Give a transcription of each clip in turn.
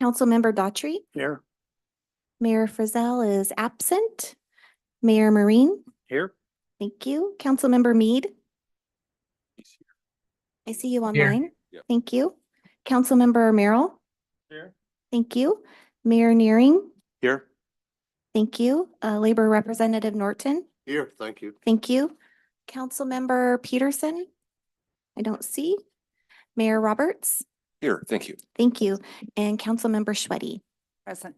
Councilmember Daughtry. Here. Mayor Frizzell is absent. Mayor Marine. Here. Thank you. Councilmember Mead. I see you online. Yep. Thank you. Councilmember Merrill. Here. Thank you. Mayor Nearing. Here. Thank you. Labor Representative Norton. Here, thank you. Thank you. Councilmember Peterson. I don't see. Mayor Roberts. Here, thank you. Thank you. And Councilmember Schweddy. Present.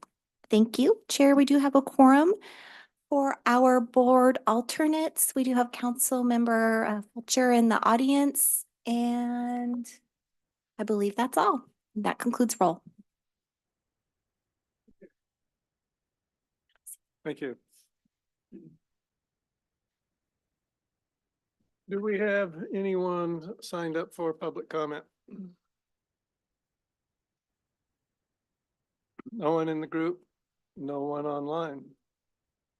Thank you. Chair, we do have a quorum. For our board alternates, we do have Councilmember Fulcher in the audience, and I believe that's all. That concludes roll. Thank you. Do we have anyone signed up for public comment? No one in the group? No one online?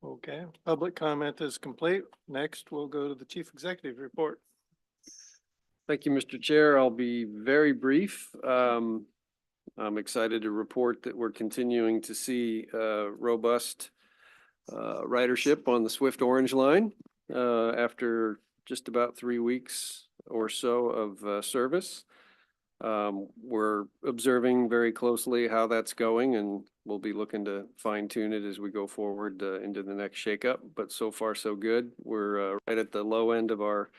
Okay, public comment is complete. Next, we'll go to the chief executive report. Thank you, Mr. Chair. I'll be very brief. I'm excited to report that we're continuing to see robust ridership on the Swift Orange line after just about 3 weeks or so of service. We're observing very closely how that's going, and we'll be looking to fine tune it as we go forward into the next shakeup. But so far, so good. We're right at the low end of our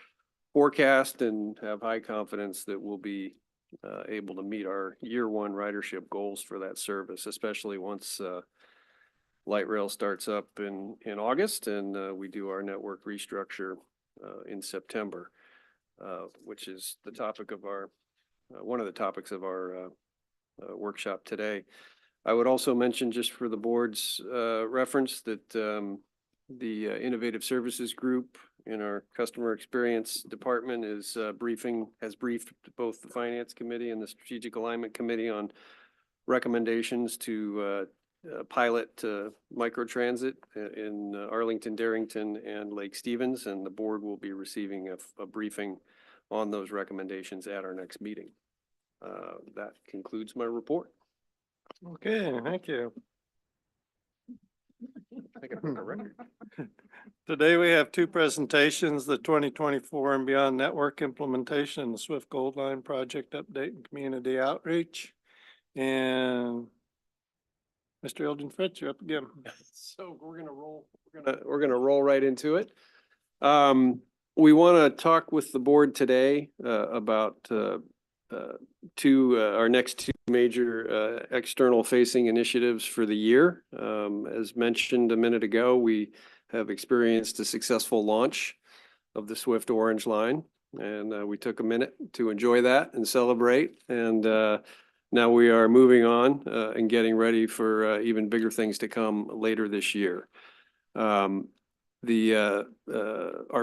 forecast and have high confidence that we'll be able to meet our year one ridership goals for that service, especially once light rail starts up in August and we do our network restructure in September, which is the topic of our one of the topics of our workshop today. I would also mention, just for the board's reference, that the Innovative Services Group in our customer experience department has briefed both the Finance Committee and the Strategic Alignment Committee on recommendations to pilot microtransit in Arlington, Darrington, and Lake Stevens, and the board will be receiving a briefing on those recommendations at our next meeting. That concludes my report. Okay, thank you. I think I broke a record. Today we have two presentations, the 2024 and beyond network implementation and the Swift Gold Line project update and community outreach. And Mr. Eldon Fritz, you're up again. So we're gonna roll right into it. We want to talk with the board today about our next two major external facing initiatives for the year. As mentioned a minute ago, we have experienced a successful launch of the Swift Orange line, and we took a minute to enjoy that and celebrate. And now we are moving on and getting ready for even bigger things to come later this year. Our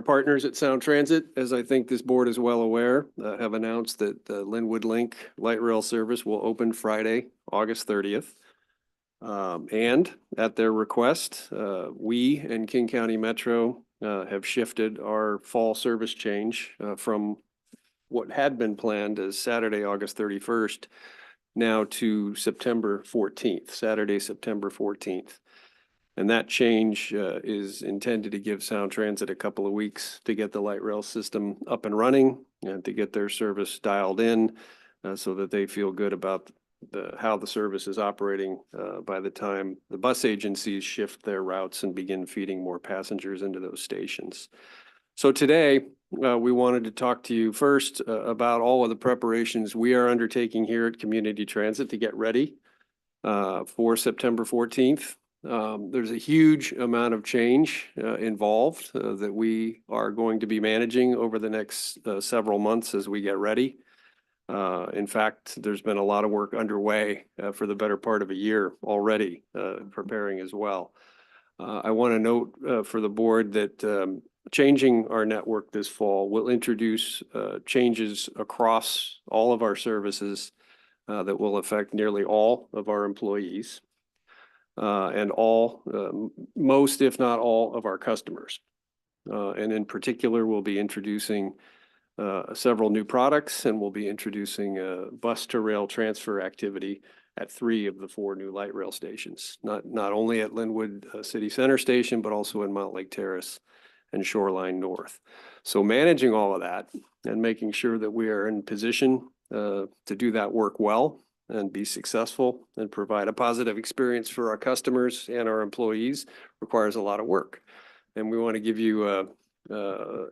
partners at Sound Transit, as I think this board is well aware, have announced that the Linwood Link light rail service will open Friday, August 30th. And at their request, we and King County Metro have shifted our fall service change from what had been planned as Saturday, August 31st, now to September 14th, Saturday, September 14th. And that change is intended to give Sound Transit a couple of weeks to get the light rail system up and running and to get their service dialed in so that they feel good about how the service is operating by the time the bus agencies shift their routes and begin feeding more passengers into those stations. So today, we wanted to talk to you first about all of the preparations we are undertaking here at Community Transit to get ready for September 14th. There's a huge amount of change involved that we are going to be managing over the next several months as we get ready. In fact, there's been a lot of work underway for the better part of a year already, preparing as well. I want to note for the board that changing our network this fall will introduce changes across all of our services that will affect nearly all of our employees and most, if not all, of our customers. And in particular, we'll be introducing several new products, and we'll be introducing a bus to rail transfer activity at 3 of the 4 new light rail stations, not only at Linwood City Center Station, but also in Mount Lake Terrace and Shoreline North. So managing all of that and making sure that we are in position to do that work well and be successful and provide a positive experience for our customers and our employees requires a lot of work. And we want to give you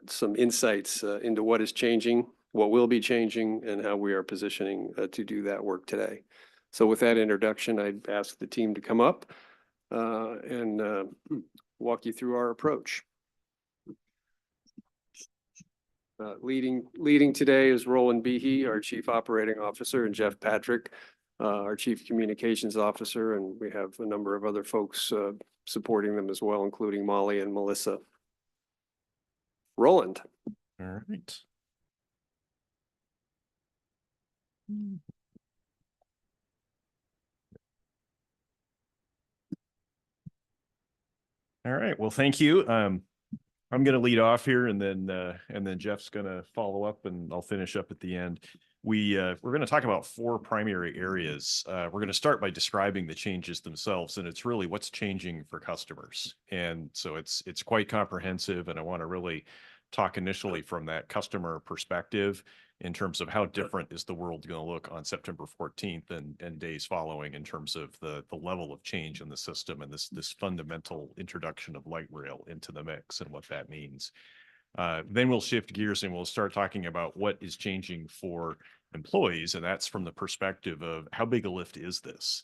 some insights into what is changing, what will be changing, and how we are positioning to do that work today. So with that introduction, I'd ask the team to come up and walk you through our approach. Leading today is Roland Behe, our Chief Operating Officer, and Jeff Patrick, our Chief Communications Officer, and we have a number of other folks supporting them as well, including Molly and Melissa. Roland. All right. All right. Well, thank you. I'm going to lead off here, and then Jeff's going to follow up, and I'll finish up at the end. We're going to talk about 4 primary areas. We're going to start by describing the changes themselves, and it's really what's changing for customers. And so it's quite comprehensive, and I want to really talk initially from that customer perspective in terms of how different is the world going to look on September 14th and days following in terms of the level of change in the system and this fundamental introduction of light rail into the mix and what that means. Then we'll shift gears and we'll start talking about what is changing for employees, and that's from the perspective of how big a lift is this?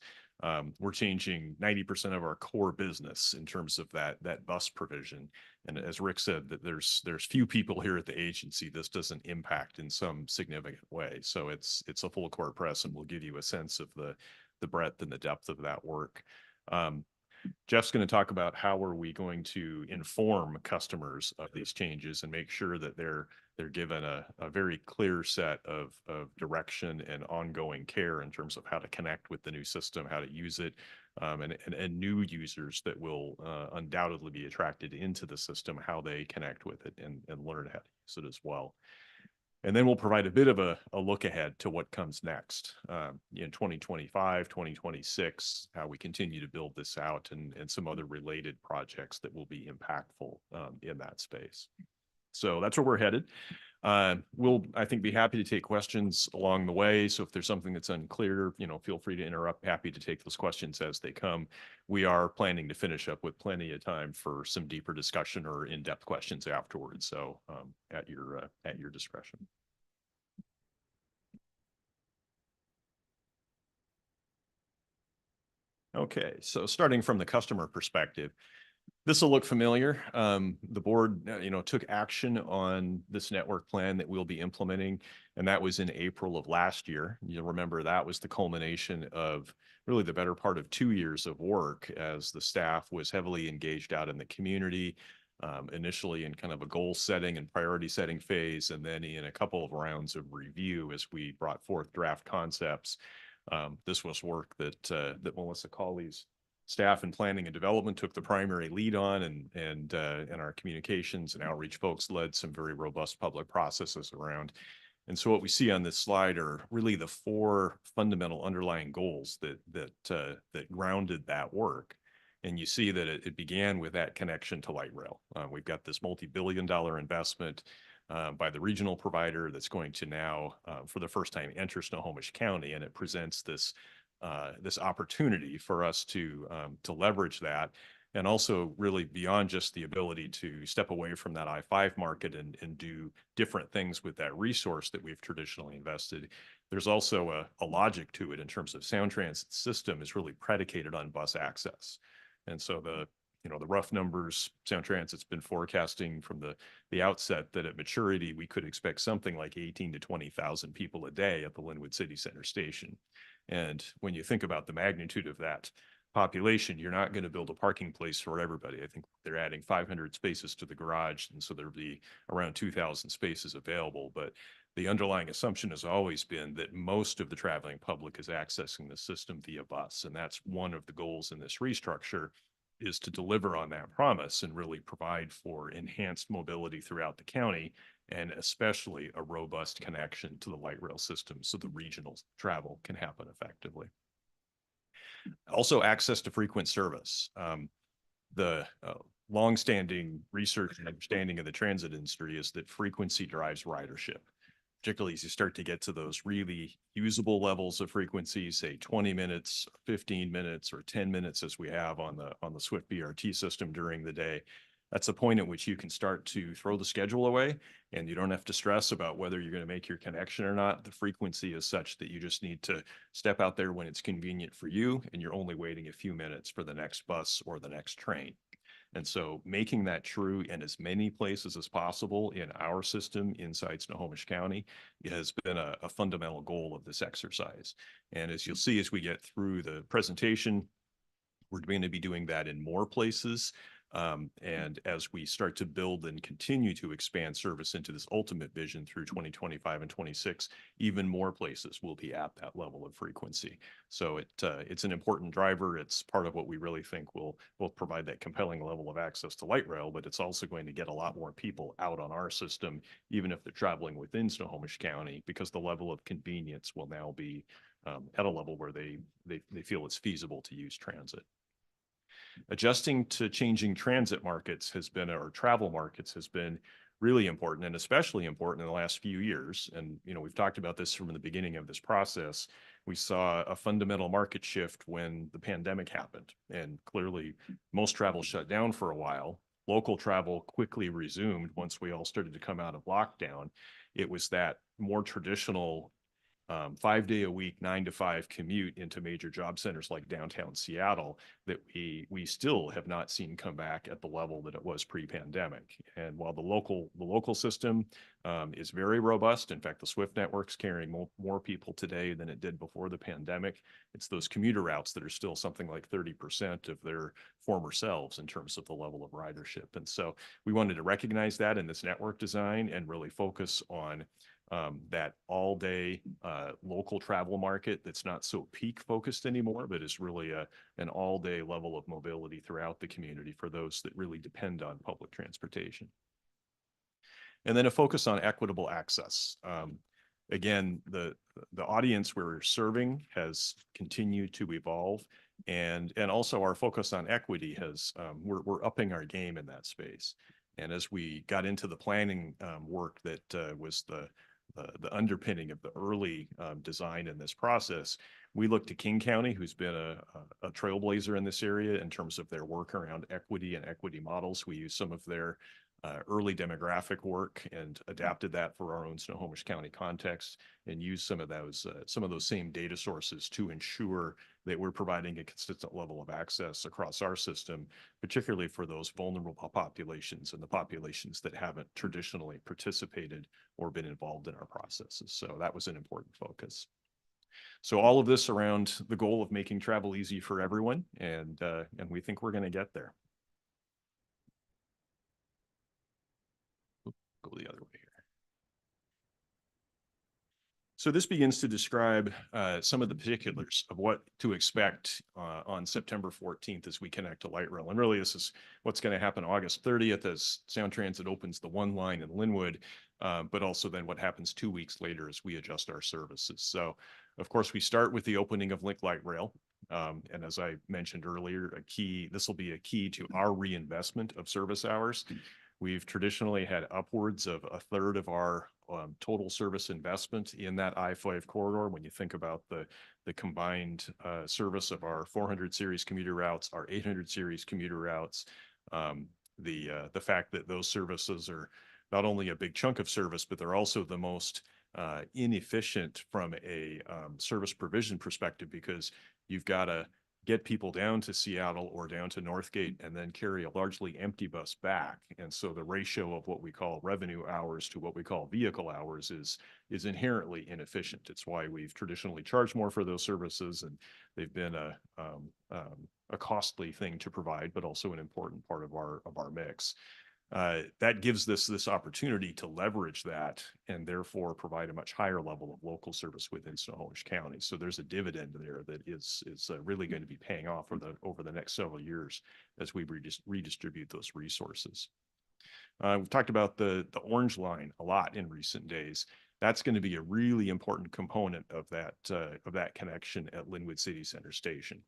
We're changing 90% of our core business in terms of that bus provision. And as Rick said, that there's few people here at the agency this doesn't impact in some significant way. So it's a full court press, and we'll give you a sense of the breadth and the depth of that work. Jeff's going to talk about how are we going to inform customers of these changes and make sure that they're given a very clear set of direction and ongoing care in terms of how to connect with the new system, how to use it, and new users that will undoubtedly be attracted into the system, how they connect with it and learn how to use it as well. And then we'll provide a bit of a look ahead to what comes next in 2025, 2026, how we continue to build this out and some other related projects that will be impactful in that space. So that's where we're headed. We'll, I think, be happy to take questions along the way. So if there's something that's unclear, feel free to interrupt. Happy to take those questions as they come. We are planning to finish up with plenty of time for some deeper discussion or in-depth questions afterwards. So at your discretion. Okay, so starting from the customer perspective, this will look familiar. The board, took action on this network plan that we'll be implementing, and that was in April of last year. You'll remember that was the culmination of really the better part of 2 years of work as the staff was heavily engaged out in the community, initially in kind of a goal setting and priority setting phase, and then in a couple of rounds of review as we brought forth draft concepts. This was work that Melissa Cawley's staff in planning and development took the primary lead on, and our communications and outreach folks led some very robust public processes around. And so what we see on this slide are really the 4 fundamental underlying goals that grounded that work. And you see that it began with that connection to light rail. We've got this multi-billion-dollar investment by the regional provider that's going to now, for the first time, enter Snohomish County, and it presents this opportunity for us to leverage that, and also really beyond just the ability to step away from that I-5 market and do different things with that resource that we've traditionally invested. There's also a logic to it in terms of Sound Transit's system is really predicated on bus access. And so the rough numbers, Sound Transit's been forecasting from the outset that at maturity, we could expect something like 18,000 to 20,000 people a day at the Linwood City Center Station. And when you think about the magnitude of that population, you're not going to build a parking place for everybody. I think they're adding 500 spaces to the garage, and so there'll be around 2,000 spaces available. But the underlying assumption has always been that most of the traveling public is accessing the system via bus. And that's one of the goals in this restructure, is to deliver on that promise and really provide for enhanced mobility throughout the county, and especially a robust connection to the light rail system so the regional travel can happen effectively. Also, access to frequent service. The longstanding research and understanding of the transit industry is that frequency drives ridership, particularly as you start to get to those really usable levels of frequency, say 20 minutes, 15 minutes, or 10 minutes as we have on the Swift BRT system during the day. That's a point at which you can start to throw the schedule away and you don't have to stress about whether you're going to make your connection or not. The frequency is such that you just need to step out there when it's convenient for you and you're only waiting a few minutes for the next bus or the next train. And so making that true in as many places as possible in our system inside Snohomish County has been a fundamental goal of this exercise. And as you'll see, as we get through the presentation, we're going to be doing that in more places. And as we start to build and continue to expand service into this ultimate vision through 2025 and 26, even more places will be at that level of frequency. So it's an important driver. It's part of what we really think will provide that compelling level of access to light rail, but it's also going to get a lot more people out on our system, even if they're traveling within Snohomish County, because the level of convenience will now be at a level where they feel it's feasible to use transit. Adjusting to changing transit markets has been, or travel markets has been really important, and especially important in the last few years. And, we've talked about this from the beginning of this process. We saw a fundamental market shift when the pandemic happened, and clearly most travel shut down for a while. Local travel quickly resumed once we all started to come out of lockdown. It was that more traditional 5-day-a-week, 9 to 5 commute into major job centers like downtown Seattle that we still have not seen come back at the level that it was pre-pandemic. And while the local system is very robust, in fact, the Swift network's carrying more people today than it did before the pandemic. It's those commuter routes that are still something like 30% of their former selves in terms of the level of ridership. And so we wanted to recognize that in this network design and really focus on that all-day local travel market that's not so peak focused anymore, but is really an all-day level of mobility throughout the community for those that really depend on public transportation. And then a focus on equitable access. Again, the audience we're serving has continued to evolve, and also our focus on equity has we're upping our game in that space. And as we got into the planning work that was the underpinning of the early design in this process, we looked to King County, who's been a trailblazer in this area in terms of their work around equity and equity models. We used some of their early demographic work and adapted that for our own Snohomish County context, and used some of those same data sources to ensure that we're providing a consistent level of access across our system, particularly for those vulnerable populations and the populations that haven't traditionally participated or been involved in our processes. So that was an important focus. So all of this around the goal of making travel easy for everyone, and we think we're going to get there. Go the other way here. So this begins to describe some of the particulars of what to expect on September 14th as we connect to light rail. And really, this is what's going to happen August 30th as Sound Transit opens the one line in Linwood, but also then what happens 2 weeks later as we adjust our services. So, of course, we start with the opening of Link Light Rail. And as I mentioned earlier, this will be a key to our reinvestment of service hours. We've traditionally had upwards of a third of our total service investment in that I-5 corridor. When you think about the combined service of our 400 series commuter routes, our 800 series commuter routes, the fact that those services are not only a big chunk of service, but they're also the most inefficient from a service provision perspective, because you've got to get people down to Seattle or down to Northgate and then carry a largely empty bus back. And so the ratio of what we call revenue hours to what we call vehicle hours is inherently inefficient. It's why we've traditionally charged more for those services, and they've been a costly thing to provide, but also an important part of our mix. That gives this opportunity to leverage that and therefore provide a much higher level of local service within Snohomish County. So there's a dividend there that is really going to be paying off over the next several years as we redistribute those resources. We've talked about the Orange Line a lot in recent days. That's going to be a really important component of that connection at Linwood City Center Station.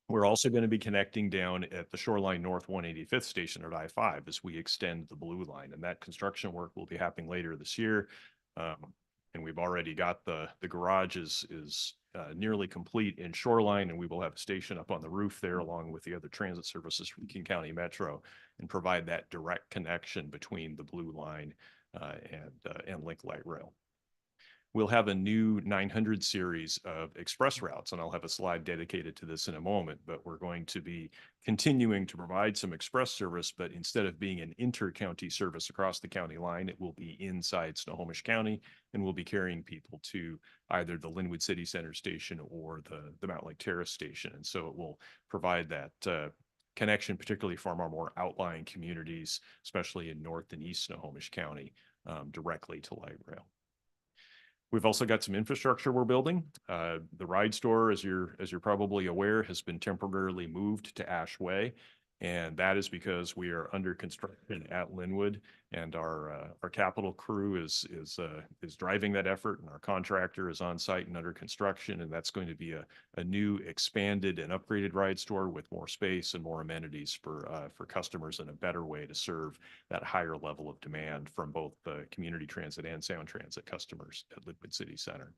We're also going to be connecting down at the Shoreline North 185th station at I-5 as we extend the blue line, and that construction work will be happening later this year. And we've already got the garage is nearly complete in Shoreline, and we will have a station up on the roof there along with the other transit services from King County Metro and provide that direct connection between the blue line and Link Light Rail. We'll have a new 900 series of express routes, and I'll have a slide dedicated to this in a moment, but we're going to be continuing to provide some express service, but instead of being an inter-county service across the county line, it will be inside Snohomish County, and we'll be carrying people to either the Linwood City Center station or the Mount Lake Terrace station. And so it will provide that connection, particularly from our more outlying communities, especially in North and East Snohomish County, directly to light rail. We've also got some infrastructure we're building. The ride store, as you're probably aware, has been temporarily moved to Ash Way. And that is because we are under construction at Linwood, and our capital crew is driving that effort, and our contractor is on site and under construction. And that's going to be a new expanded and upgraded ride store with more space and more amenities for customers, and a better way to serve that higher level of demand from both the community transit and Sound Transit customers at Linwood City Center.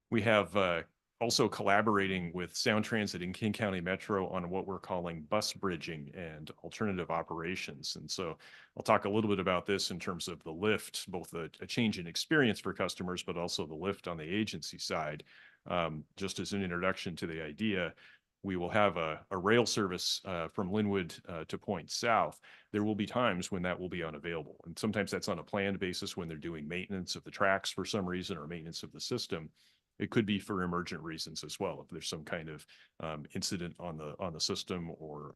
We have also collaborating with Sound Transit and King County Metro on what we're calling bus bridging and alternative operations. And so I'll talk a little bit about this in terms of the lift, both a change in experience for customers, but also the lift on the agency side. Just as an introduction to the idea, we will have a rail service from Linwood to Point South. There will be times when that will be unavailable. And sometimes that's on a planned basis when they're doing maintenance of the tracks for some reason or maintenance of the system. It could be for emergent reasons as well. If there's some kind of incident on the system or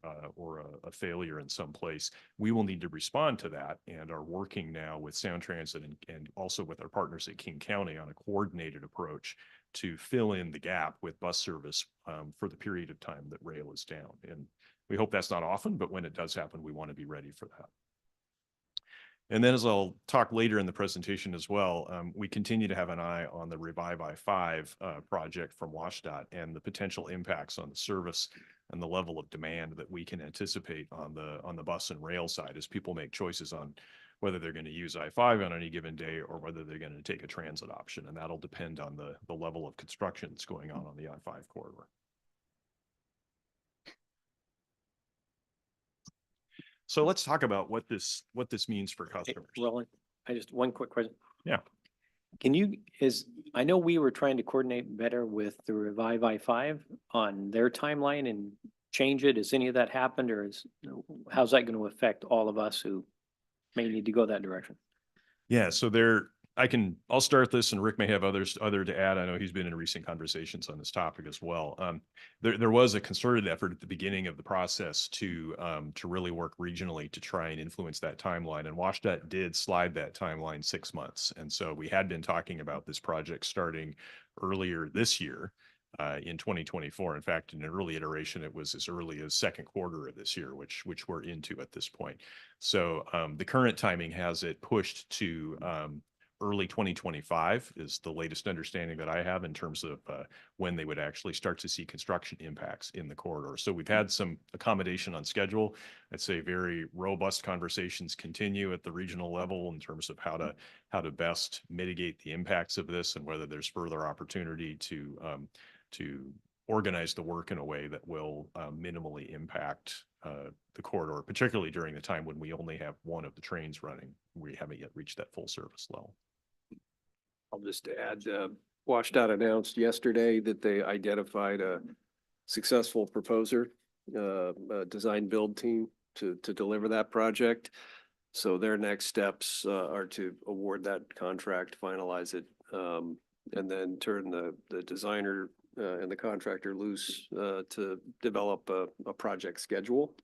a failure in some place, we will need to respond to that, and are working now with Sound Transit and also with our partners at King County on a coordinated approach to fill in the gap with bus service for the period of time that rail is down. And we hope that's not often, but when it does happen, we want to be ready for that. And then, as I'll talk later in the presentation as well, we continue to have an eye on the Revive I-5 project from WashDOT and the potential impacts on the service and the level of demand that we can anticipate on the bus and rail side as people make choices on whether they're going to use I-5 on any given day or whether they're going to take a transit option. And that'll depend on the level of construction that's going on the I-5 corridor. So let's talk about what this means for customers. Roland, one quick question. Yeah. I know we were trying to coordinate better with the Revive I-5 on their timeline and change it. Has any of that happened, or how's that going to affect all of us who may need to go that direction? Yeah, so I'll start this, and Rick may have other to add. I know he's been in recent conversations on this topic as well. There was a concerted effort at the beginning of the process to really work regionally to try and influence that timeline, and WashDOT did slide that timeline 6 months. And so we had been talking about this project starting earlier this year in 2024. In fact, in an early iteration, it was as early as second quarter of this year, which we're into at this point. So the current timing has it pushed to early 2025 is the latest understanding that I have in terms of when they would actually start to see construction impacts in the corridor. So we've had some accommodation on schedule. I'd say very robust conversations continue at the regional level in terms of how to best mitigate the impacts of this, and whether there's further opportunity to organize the work in a way that will minimally impact the corridor, particularly during the time when we only have one of the trains running. We haven't yet reached that full service level. I'll just add, WashDOT announced yesterday that they identified a successful proposer, a design build team to deliver that project. So their next steps are to award that contract, finalize it, and then turn the designer and the contractor loose to develop a project schedule,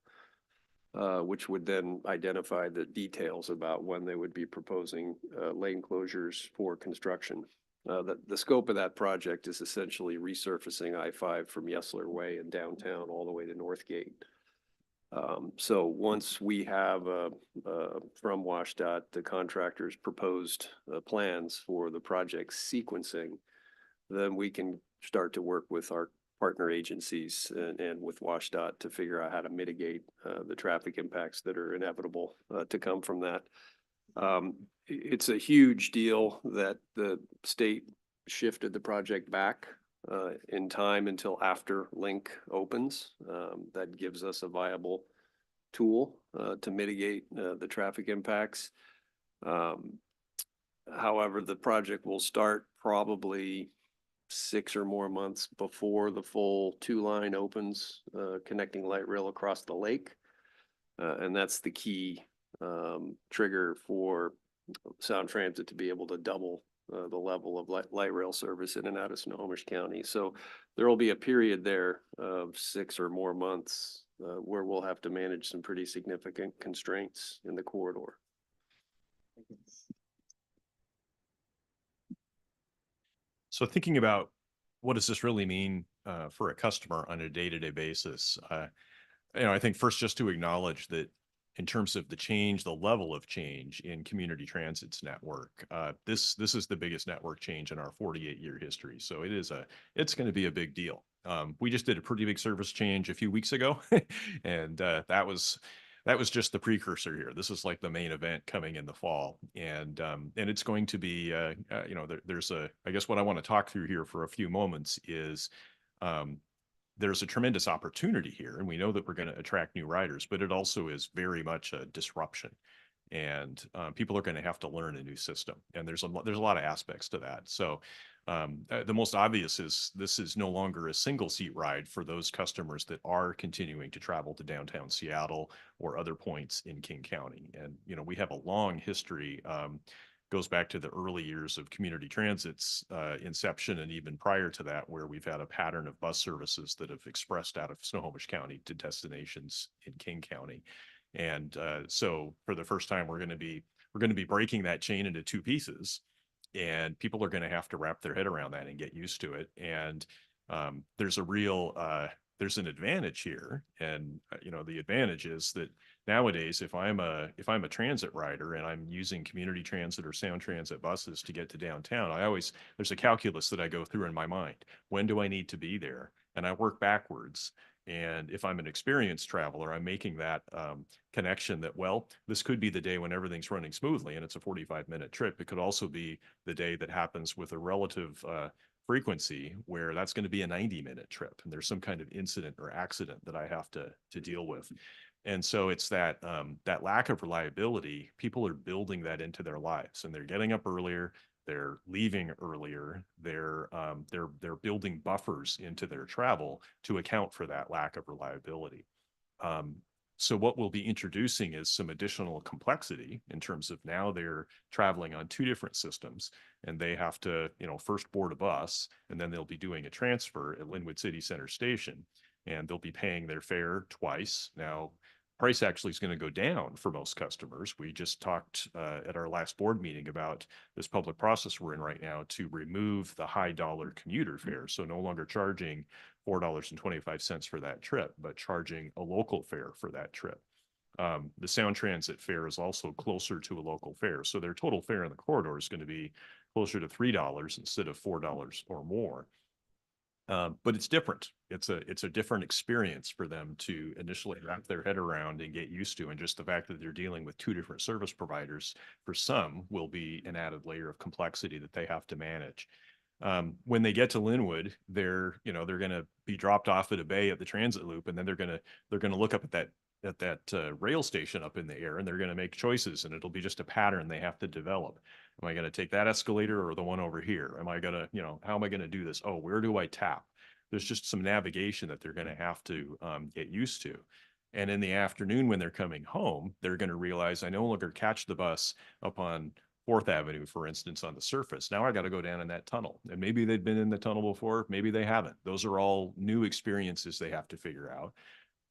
which would then identify the details about when they would be proposing lane closures for construction. The scope of that project is essentially resurfacing I-5 from Yesler Way in downtown all the way to Northgate. So once we have from WashDOT the contractor's proposed plans for the project sequencing, then we can start to work with our partner agencies and with WashDOT to figure out how to mitigate the traffic impacts that are inevitable to come from that. It's a huge deal that the state shifted the project back in time until after Link opens. That gives us a viable tool to mitigate the traffic impacts. However, the project will start probably 6 or more months before the full 2-line opens, connecting light rail across the lake. And that's the key trigger for Sound Transit to be able to double the level of light rail service in and out of Snohomish County. So there will be a period there of 6 or more months where we'll have to manage some pretty significant constraints in the corridor. So thinking about what does this really mean for a customer on a day-to-day basis? I think first just to acknowledge that in terms of the change, the level of change in community transit's network, this is the biggest network change in our 48-year history. So it's going to be a big deal. We just did a pretty big service change a few weeks ago, and that was just the precursor here. This is like the main event coming in the fall, and it's going to be I guess what I want to talk through here for a few moments is there's a tremendous opportunity here, and we know that we're going to attract new riders, but it also is very much a disruption, and people are going to have to learn a new system, and there's a lot of aspects to that. So the most obvious is this is no longer a single seat ride for those customers that are continuing to travel to downtown Seattle or other points in King County. And, we have a long history, goes back to the early years of community transit's inception, and even prior to that, where we've had a pattern of bus services that have expressed out of Snohomish County to destinations in King County. And so for the first time, we're going to be breaking that chain into 2 pieces. And people are going to have to wrap their head around that and get used to it. And there's an advantage here. And, the advantage is that nowadays, if I'm a transit rider and I'm using community transit or Sound Transit buses to get to downtown, there's a calculus that I go through in my mind. When do I need to be there? And I work backwards. And if I'm an experienced traveler, I'm making that connection that, well, this could be the day when everything's running smoothly and it's a 45-minute trip. It could also be the day that happens with a relative frequency where that's going to be a 90-minute trip and there's some kind of incident or accident that I have to deal with. And so it's that lack of reliability. People are building that into their lives, and they're getting up earlier. They're leaving earlier. They're building buffers into their travel to account for that lack of reliability. So what we'll be introducing is some additional complexity in terms of now they're traveling on 2 different systems, and they have to, first board a bus, and then they'll be doing a transfer at Linwood City Center Station, and they'll be paying their fare twice. Now, price actually is going to go down for most customers. We just talked at our last board meeting about this public process we're in right now to remove the high dollar commuter fare. So no longer charging $4.25 for that trip, but charging a local fare for that trip. The Sound Transit fare is also closer to a local fare. So their total fare in the corridor is going to be closer to $3 instead of $4 or more. But it's different. It's a different experience for them to initially wrap their head around and get used to. And just the fact that they're dealing with 2 different service providers for some will be an added layer of complexity that they have to manage. When they get to Linwood, they're going to be dropped off at a bay at the transit loop, and then they're going to look up at that rail station up in the air, and they're going to make choices, and it'll be just a pattern they have to develop. Am I going to take that escalator or the one over here? Am I going to, how am I going to do this? Oh, where do I tap? There's just some navigation that they're going to have to get used to. And in the afternoon, when they're coming home, they're going to realize I no longer catch the bus up on 4th Avenue, for instance, on the surface. Now I got to go down in that tunnel. And maybe they've been in the tunnel before. Maybe they haven't. Those are all new experiences they have to figure out.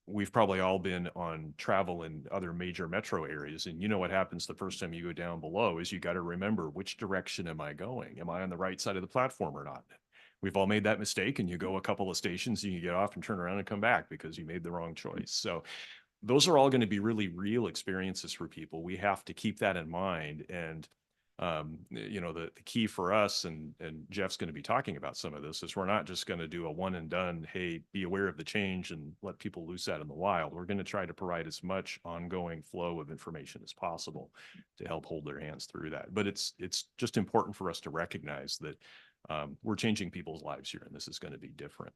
We've probably all been on travel in other major metro areas, and what happens the first time you go down below is you got to remember, which direction am I going? Am I on the right side of the platform or not? We've all made that mistake, and you go a couple of stations and you get off and turn around and come back because you made the wrong choice. So those are all going to be really real experiences for people. We have to keep that in mind. And The key for us, and Jeff's going to be talking about some of this, is we're not just going to do a one and done, hey, be aware of the change and let people loose out in the wild. We're going to try to provide as much ongoing flow of information as possible to help hold their hands through that. But it's just important for us to recognize that we're changing people's lives here, and this is going to be different.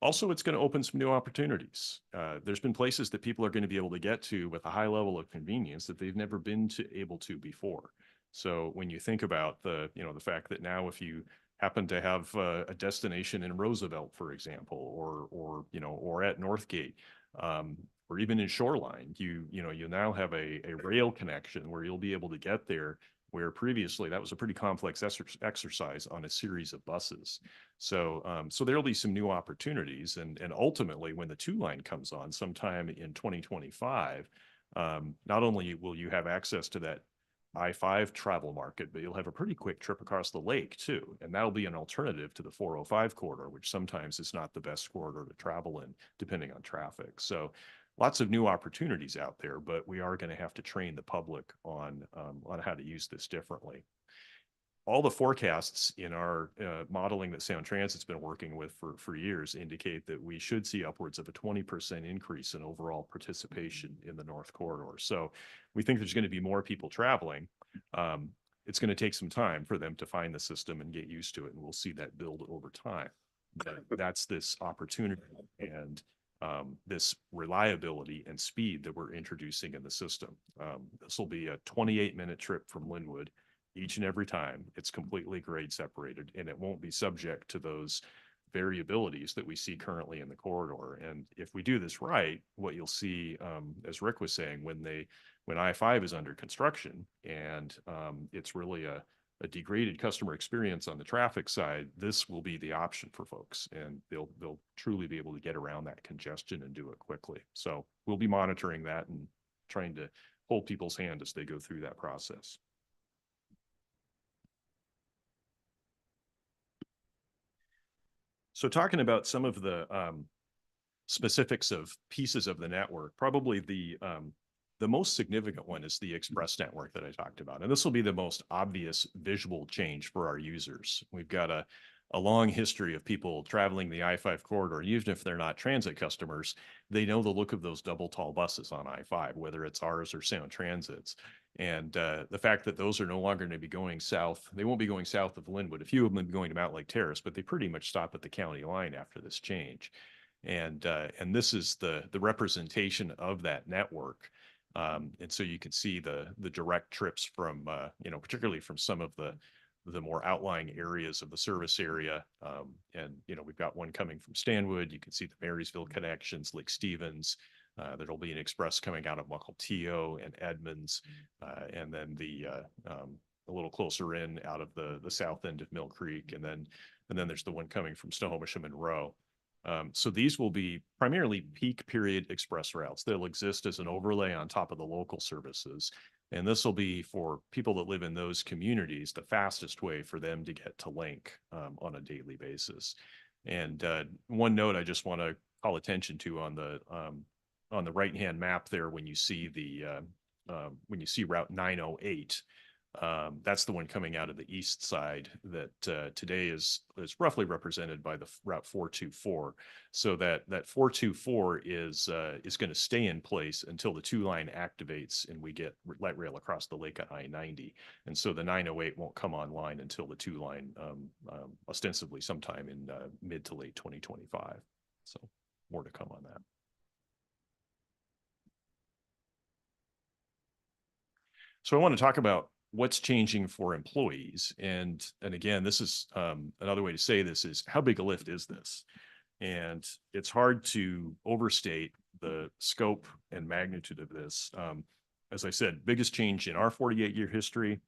Also, it's going to open some new opportunities. There's been places that people are going to be able to get to with a high level of convenience that they've never been able to before. So when you think about the fact that now if you happen to have a destination in Roosevelt, for example, or at Northgate, or even in Shoreline, you now have a rail connection where you'll be able to get there, where previously that was a pretty complex exercise on a series of buses. So there'll be some new opportunities, and ultimately when the 2 line comes on sometime in 2025, not only will you have access to that I-5 travel market, but you'll have a pretty quick trip across the lake too. And that'll be an alternative to the 405 corridor, which sometimes is not the best corridor to travel in, depending on traffic. So lots of new opportunities out there, but we are going to have to train the public on how to use this differently. All the forecasts in our modeling that Sound Transit's been working with for years indicate that we should see upwards of a 20% increase in overall participation in the North Corridor. So we think there's going to be more people traveling. It's going to take some time for them to find the system and get used to it, and we'll see that build over time. But that's this opportunity and this reliability and speed that we're introducing in the system. This will be a 28-minute trip from Linwood each and every time. It's completely grade separated, and it won't be subject to those variabilities that we see currently in the corridor. And if we do this right, what you'll see, as Rick was saying, when I-5 is under construction and it's really a degraded customer experience on the traffic side, this will be the option for folks, and they'll truly be able to get around that congestion and do it quickly. So we'll be monitoring that and trying to hold people's hand as they go through that process. So talking about some of the specifics of pieces of the network, probably the most significant one is the express network that I talked about. And this will be the most obvious visual change for our users. We've got a long history of people traveling the I-5 corridor. Even if they're not transit customers, they know the look of those double tall buses on I-5, whether it's ours or Sound Transit's. And the fact that those are no longer going to be going south, they won't be going south of Linwood. A few of them will be going to Mount Lake Terrace, but they pretty much stop at the county line after this change. And this is the representation of that network. And so you can see the direct trips from, particularly from some of the more outlying areas of the service area. And we've got one coming from Stanwood. You can see the Marysville connections, Lake Stevens. There'll be an express coming out of Mukilteo and Edmonds, and then a little closer in out of the south end of Mill Creek, and then there's the one coming from Snohomish and Monroe. So these will be primarily peak period express routes. They'll exist as an overlay on top of the local services. And this will be for people that live in those communities, the fastest way for them to get to Link on a daily basis. And one note I just want to call attention to on the right-hand map there, when you see Route 908, that's the one coming out of the east side that today is roughly represented by the Route 424. So that 424 is going to stay in place until the 2 line activates and we get light rail across the lake on I-90. And so the 908 won't come online until the 2 line ostensibly sometime in mid to late 2025. So more to come on that. So I want to talk about what's changing for employees. And again, this is another way to say this is, how big a lift is this? And it's hard to overstate the scope and magnitude of this. As I said, biggest change in our 48-year history,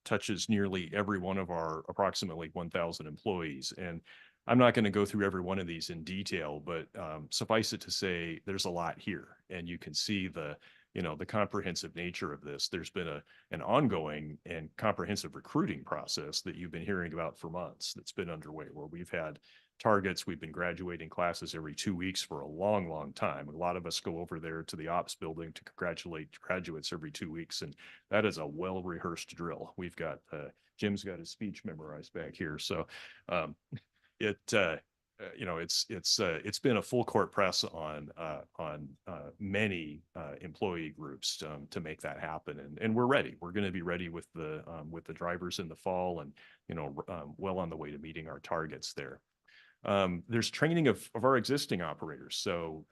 touches nearly every one of our approximately 1,000 employees. And I'm not going to go through every one of these in detail, but suffice it to say, there's a lot here. And you can see the comprehensive nature of this. There's been an ongoing and comprehensive recruiting process that you've been hearing about for months that's been underway, where we've had targets. We've been graduating classes every 2 weeks for a long, long time. A lot of us go over there to the ops building to congratulate graduates every 2 weeks, and that is a well-rehearsed drill. We've got, Jim's got his speech memorized back here. So it's been a full court press on many employee groups to make that happen, and we're ready. We're going to be ready with the drivers in the fall, and well on the way to meeting our targets there. There's training of our existing operators. So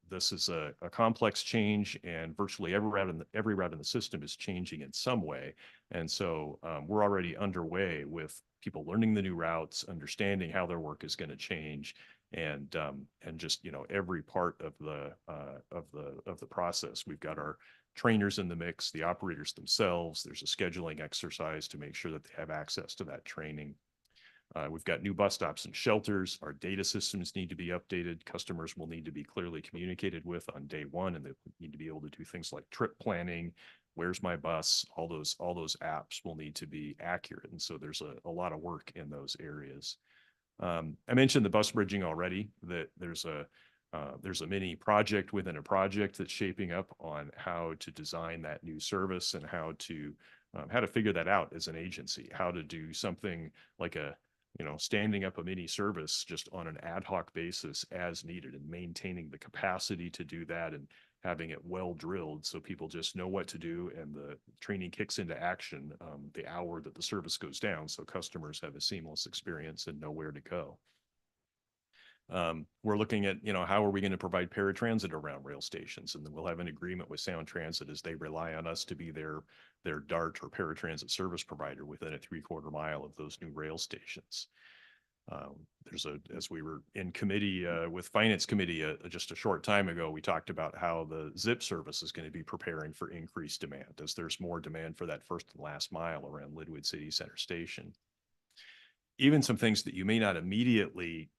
this is a complex change, and virtually every route in the system is changing in some way. And so we're already underway with people learning the new routes, understanding how their work is going to change, and just every part of the process. We've got our trainers in the mix, the operators themselves. There's a scheduling exercise to make sure that they have access to that training. We've got new bus stops and shelters. Our data systems need to be updated. Customers will need to be clearly communicated with on day one, and they need to be able to do things like trip planning, where's my bus, all those apps will need to be accurate. And so there's a lot of work in those areas. I mentioned the bus bridging already, that there's a mini project within a project that's shaping up on how to design that new service and how to figure that out as an agency, how to do something like standing up a mini service just on an ad hoc basis as needed, and maintaining the capacity to do that, and having it well drilled so people just know what to do, and the training kicks into action the hour that the service goes down, so customers have a seamless experience and know where to go. We're looking at, how are we going to provide paratransit around rail stations? And then we'll have an agreement with Sound Transit as they rely on us to be their DART or paratransit service provider within a 3/4 mile of those new rail stations. As we were in committee with Finance Committee just a short time ago, we talked about how the ZIP service is going to be preparing for increased demand as there's more demand for that first and last mile around Lidwood City Center Station. Even some things that you may not immediately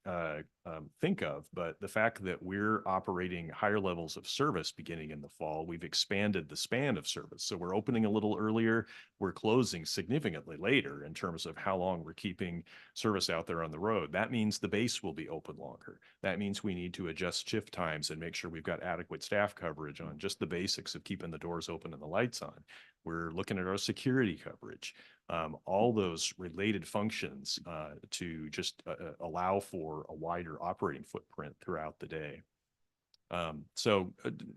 think of, but the fact that we're operating higher levels of service beginning in the fall, we've expanded the span of service. So we're opening a little earlier, we're closing significantly later in terms of how long we're keeping service out there on the road. That means the base will be open longer. That means we need to adjust shift times and make sure we've got adequate staff coverage on just the basics of keeping the doors open and the lights on. We're looking at our security coverage. All those related functions to just allow for a wider operating footprint throughout the day.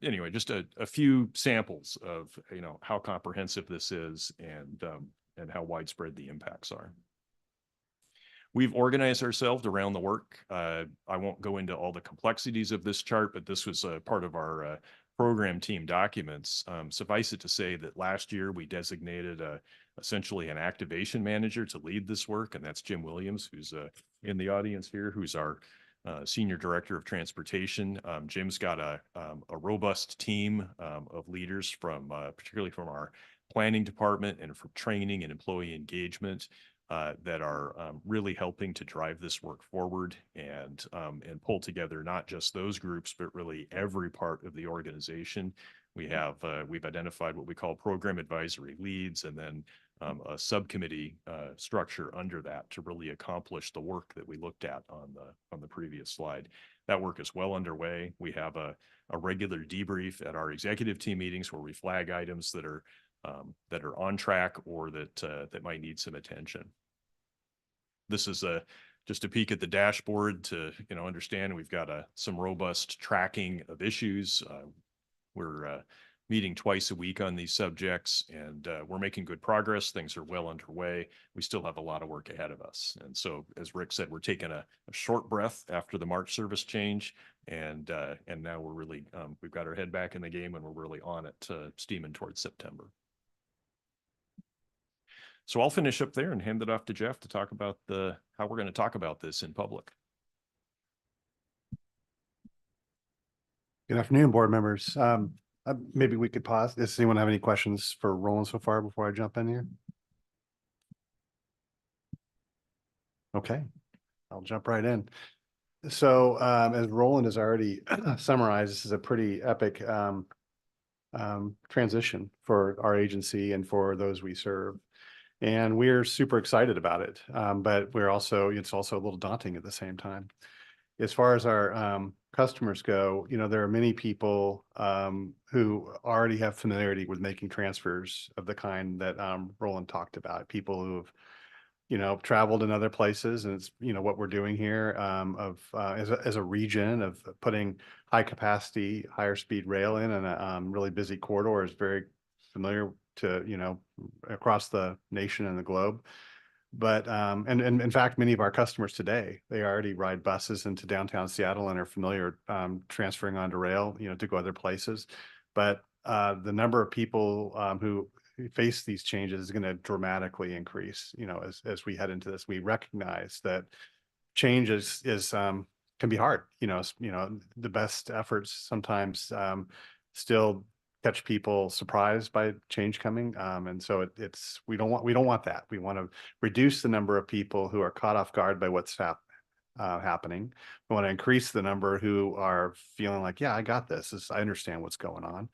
Anyway, just a few samples of how comprehensive this is, and how widespread the impacts are. We've organized ourselves around the work. I won't go into all the complexities of this chart, but this was a part of our program team documents. Suffice it to say that last year we designated essentially an activation manager to lead this work, and that's Jim Williams, who's in the audience here, who's our Senior Director of Transportation. Jim's got a robust team of leaders particularly from our planning department and from training and employee engagement that are really helping to drive this work forward and pull together not just those groups, but really every part of the organization. We've identified what we call program advisory leads, and then a subcommittee structure under that to really accomplish the work that we looked at on the previous slide. That work is well underway. We have a regular debrief at our executive team meetings where we flag items that are on track or that might need some attention. This is just a peek at the dashboard to understand we've got some robust tracking of issues. We're meeting twice a week on these subjects, and we're making good progress. Things are well underway. We still have a lot of work ahead of us. And so, as Rick said, we're taking a short breath after the March service change, and now we're really we've got our head back in the game, and we're really on it, steaming towards September. So I'll finish up there and hand it off to Jeff to talk about how we're going to talk about this in public. Good afternoon, board members. Maybe we could pause. Does anyone have any questions for Roland so far before I jump in here? Okay, I'll jump right in. So as Roland has already summarized, this is a pretty epic transition for our agency and for those we serve. And we're super excited about it. But it's also a little daunting at the same time. As far as our customers go, there are many people who already have familiarity with making transfers of the kind that Roland talked about. People who have traveled in other places, and it's what we're doing here as a region of putting high capacity, higher speed rail in a really busy corridor is very familiar to across the nation and the globe. But and in fact, many of our customers today, they already ride buses into downtown Seattle and are familiar transferring onto rail, to go other places. But the number of people who face these changes is going to dramatically increase, as we head into this. We recognize that change is can be hard. The best efforts sometimes still catch people surprised by change coming. And so we don't want that. We want to reduce the number of people who are caught off guard by what's happening. We want to increase the number who are feeling like, yeah, I got this. I understand what's going on.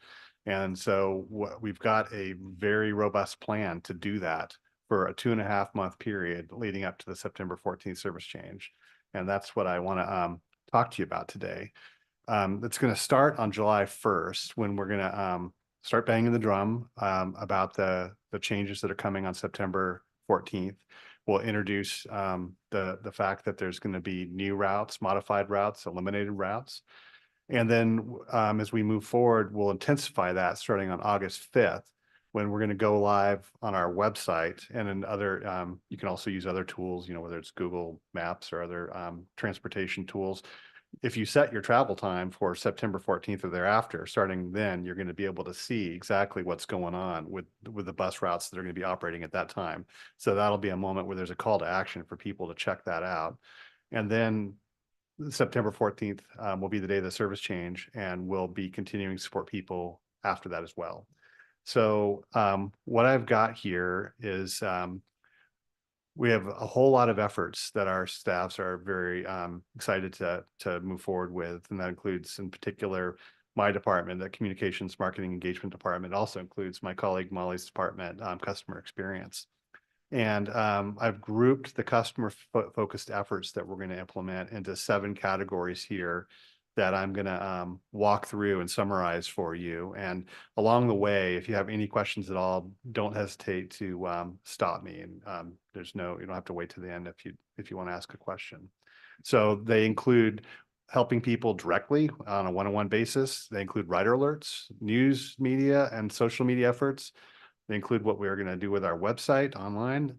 And so we've got a very robust plan to do that for a 2.5-month period leading up to the September 14th service change. And that's what I want to talk to you about today. It's going to start on July 1st when we're going to start banging the drum about the changes that are coming on September 14th. We'll introduce the fact that there's going to be new routes, modified routes, eliminated routes. And then as we move forward, we'll intensify that starting on August 5th when we're going to go live on our website and in other, you can also use other tools, whether it's Google Maps or other transportation tools. If you set your travel time for September 14th or thereafter, starting then, you're going to be able to see exactly what's going on with the bus routes that are going to be operating at that time. So that'll be a moment where there's a call to action for people to check that out. And then September 14th will be the day of the service change, and we'll be continuing to support people after that as well. So what I've got here is we have a whole lot of efforts that our staffs are very excited to move forward with. And that includes in particular my department, the communications marketing engagement department. It also includes my colleague Molly's department, customer experience. And I've grouped the customer focused efforts that we're going to implement into 7 categories here that I'm going to walk through and summarize for you. And along the way, if you have any questions at all, don't hesitate to stop me. And you don't have to wait to the end if you want to ask a question. So they include helping people directly on a one-on-one basis. They include rider alerts, news media, and social media efforts. They include what we are going to do with our website online.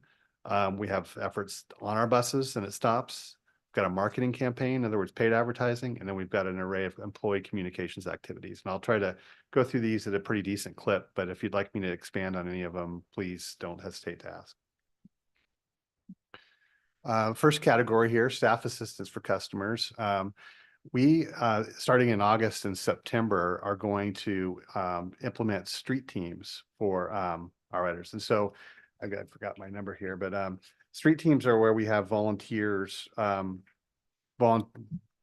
We have efforts on our buses and at stops. We've got a marketing campaign, in other words, paid advertising, and then we've got an array of employee communications activities. And I'll try to go through these at a pretty decent clip, but if you'd like me to expand on any of them, please don't hesitate to ask. First category here, staff assistance for customers. We, starting in August and September, are going to implement street teams for our riders. And so I forgot my number here, but street teams are where we have volunteers,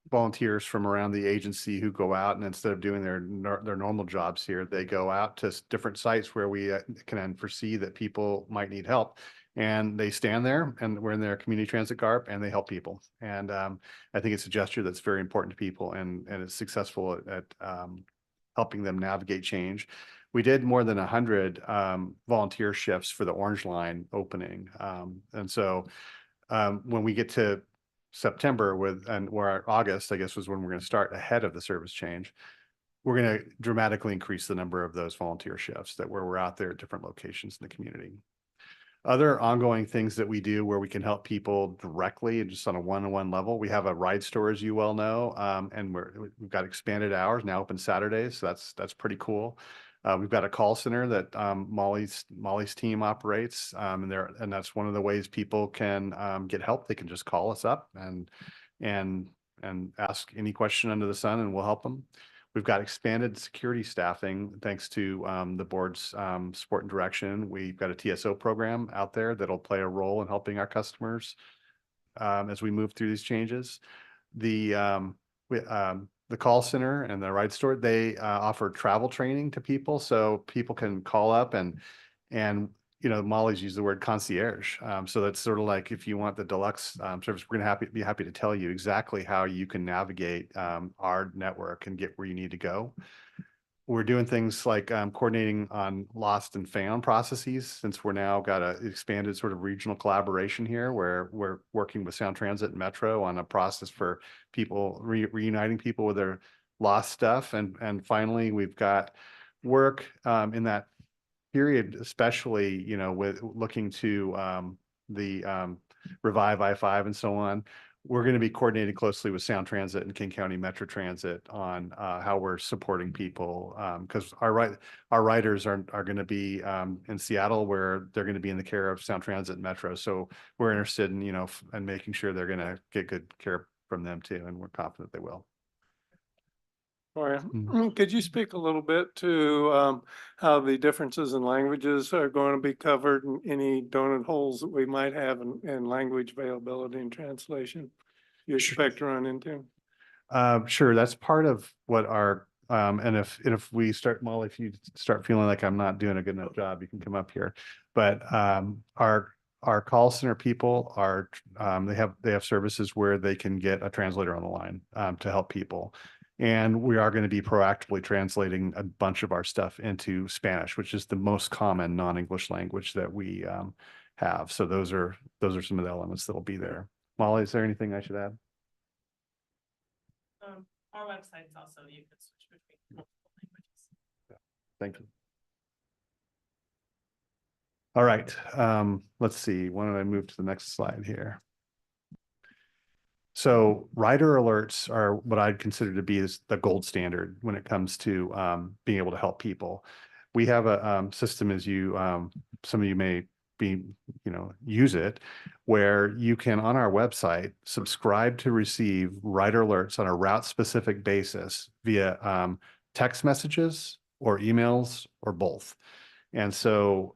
volunteers from around the agency who go out, and instead of doing their normal jobs here, they go out to different sites where we can foresee that people might need help. And they stand there, and we're in their community transit garb, and they help people. And I think it's a gesture that's very important to people, and it's successful at helping them navigate change. We did more than 100 volunteer shifts for the Orange Line opening. And so when we get to September or August, I guess, was when we're going to start ahead of the service change, we're going to dramatically increase the number of those volunteer shifts where we're out there at different locations in the community. Other ongoing things that we do where we can help people directly and just on a one-on-one level. We have a ride store, as you well know, and we've got expanded hours now, open Saturdays. So that's pretty cool. We've got a call center that Molly's team operates, and that's one of the ways people can get help. They can just call us up and ask any question under the sun, and we'll help them. We've got expanded security staffing thanks to the board's support and direction. We've got a TSO program out there that'll play a role in helping our customers as we move through these changes. The call center and the ride store, they offer travel training to people, so people can call up and you know, Molly's used the word concierge. So that's sort of like if you want the deluxe service, we're gonna be happy to tell you exactly how you can navigate our network and get where you need to go. We're doing things like coordinating on lost and found processes, since we're now got a expanded sort of regional collaboration here where we're working with Sound Transit and Metro on a process for people reuniting people with their lost stuff. And finally, we've got work in that period, especially, you know, with looking to the Revive I-5 and so on. We're going to be coordinating closely with Sound Transit and King County Metro Transit on how we're supporting people, because our riders are going to be in Seattle, where they're going to be in the care of Sound Transit and Metro. So we're interested in, you know, and making sure they're going to get good care from them too, and we're confident they will. Could you speak a little bit to how the differences in languages are going to be covered, and any donut holes that we might have in language availability and translation you expect to run into? Sure, that's part of what our and if we start, Molly, if you start feeling like I'm not doing a good enough job, you can come up here. But our call center people are they have services where they can get a translator on the line to help people. And we are going to be proactively translating a bunch of our stuff into Spanish, which is the most common non-English language that we have. So those are some of the elements that will be there. Molly, is there anything I should add? Our website's also, you can switch between multiple languages. Thank you. All right, let's see. Why don't I move to the next slide here? So rider alerts are what I'd consider to be the gold standard when it comes to being able to help people. We have a system, as you some of you may be, you know, use it, where you can on our website subscribe to receive rider alerts on a route specific basis via text messages or emails or both. And so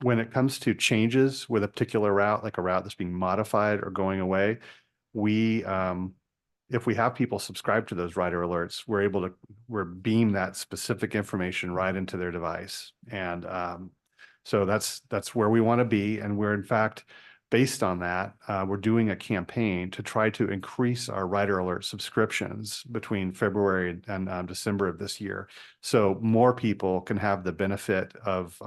when it comes to changes with a particular route, like a route that's being modified or going away, we if we have people subscribe to those rider alerts, we're beam that specific information right into their device. And so that's where we want to be. And we're in fact, based on that, we're doing a campaign to try to increase our rider alert subscriptions between February and December of this year. So more people can have the benefit of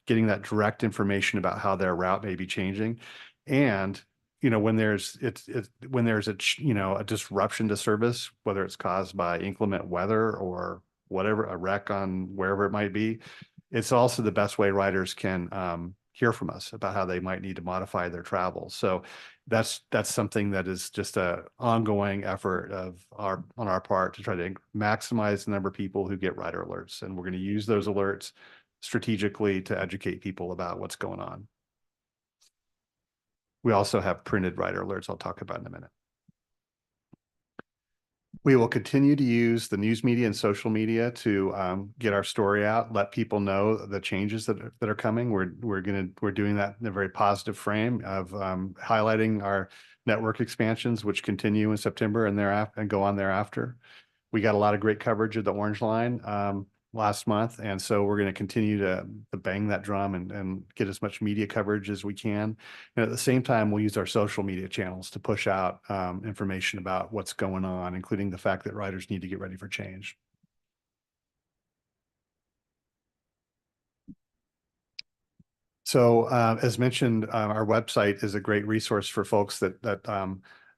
getting that direct information about how their route may be changing. And you know, when there's a disruption to service, whether it's caused by inclement weather or whatever, a wreck on wherever it might be, it's also the best way riders can hear from us about how they might need to modify their travel. So that's something that is just a ongoing effort on our part to try to maximize the number of people who get rider alerts. And we're going to use those alerts strategically to educate people about what's going on. We also have printed rider alerts I'll talk about in a minute. We will continue to use the news media and social media to get our story out, let people know the changes that are coming. We're doing that in a very positive frame of highlighting our network expansions, which continue in September and thereafter and go on thereafter. We got a lot of great coverage of the Orange Line last month, and so we're going to continue to bang that drum and get as much media coverage as we can. And at the same time, we'll use our social media channels to push out information about what's going on, including the fact that riders need to get ready for change. So as mentioned, our website is a great resource for folks that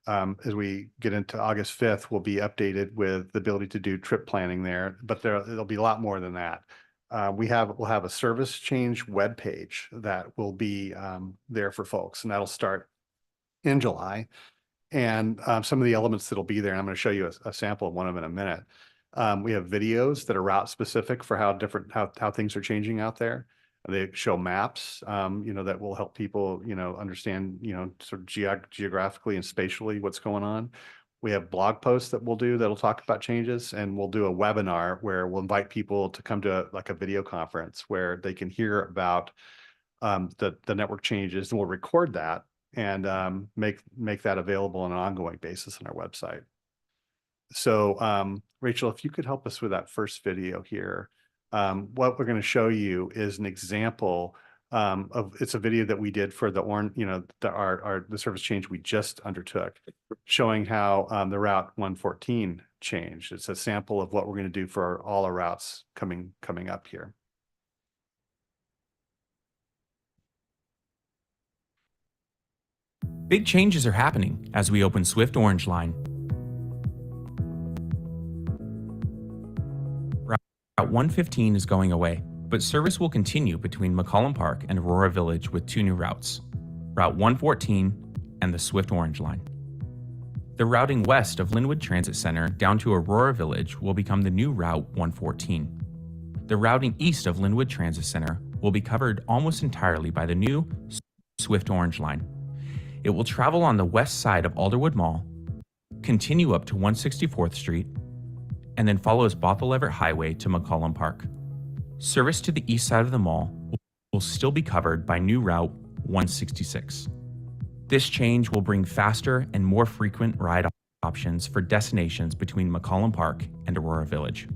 as we get into August 5th, we'll be updated with the ability to do trip planning there, but there'll be a lot more than that. We'll have a service change webpage that will be there for folks, and that'll start in July. And some of the elements that'll be there, and I'm going to show you a sample of one of them in a minute. We have videos that are route specific for how things are changing out there. They show maps, that will help people, understand, sort of geographically and spatially what's going on. We have blog posts that we'll do that'll talk about changes, and we'll do a webinar where we'll invite people to come to a video conference where they can hear about the network changes, and we'll record that and make that available on an ongoing basis on our website. So Rachel, if you could help us with that first video here. What we're going to show you is an example it's a video that we did for the the service change we just undertook, showing how the Route 114 changed. It's a sample of what we're going to do for all our routes coming up here. Big changes are happening as we open Swift Orange Line. Route 115 is going away, but service will continue between McCollum Park and Aurora Village with 2 new routes, Route 114 and the Swift Orange Line. The routing west of Linwood Transit Center down to Aurora Village will become the new Route 114. The routing east of Linwood Transit Center will be covered almost entirely by the new Swift Orange Line. It will travel on the west side of Alderwood Mall, continue up to 164th Street, and then follows Bothell Everett Highway to McCollum Park. Service to the east side of the mall will still be covered by new Route 166. This change will bring faster and more frequent ride options for destinations between McCollum Park and Aurora Village.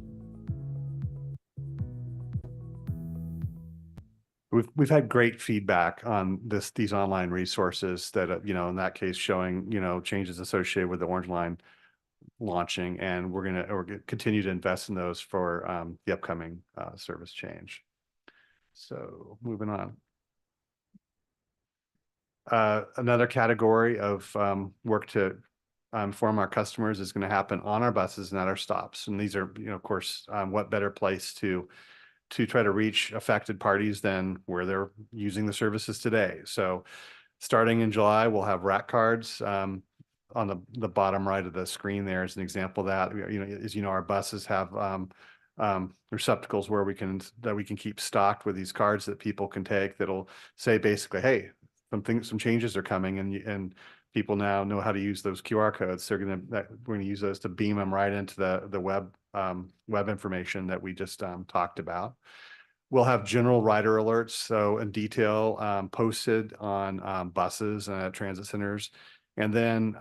We've had great feedback on these online resources that, in that case, showing, changes associated with the Orange Line launching, and we're gonna continue to invest in those for the upcoming service change. So moving on. Another category of work to inform our customers is going to happen on our buses and at our stops. And these are, of course, what better place to try to reach affected parties than where they're using the services today. So starting in July, we'll have rack cards on the bottom right of the screen. There is an example of that. As you know, our buses have receptacles where we can keep stocked with these cards that people can take that'll say basically, hey, some changes are coming, and people now know how to use those QR codes. We're going to use those to beam them right into the web information that we just talked about. We'll have general rider alerts, so in detail posted on buses and at transit centers. And then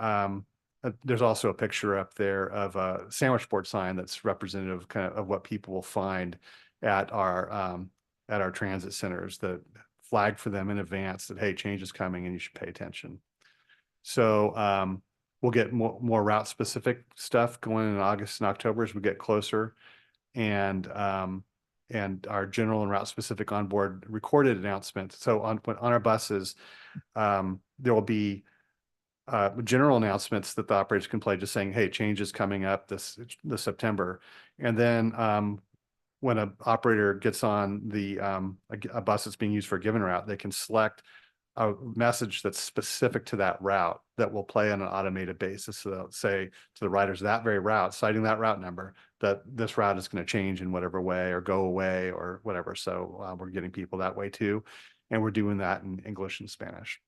there's also a picture up there of a sandwich board sign that's representative of what people will find at our transit centers, that flag for them in advance that, hey, change is coming and you should pay attention. So we'll get more route specific stuff going in August and October as we get closer. And our general and route specific onboard recorded announcements. So on our buses, there will be general announcements that the operators can play, just saying, hey, change is coming up this September. And then when an operator gets on a bus that's being used for a given route, they can select a message that's specific to that route that will play on an automated basis. So they'll say to the riders that very route, citing that route number, that this route is going to change in whatever way or go away or whatever. So we're getting people that way too. And we're doing that in English and Spanish.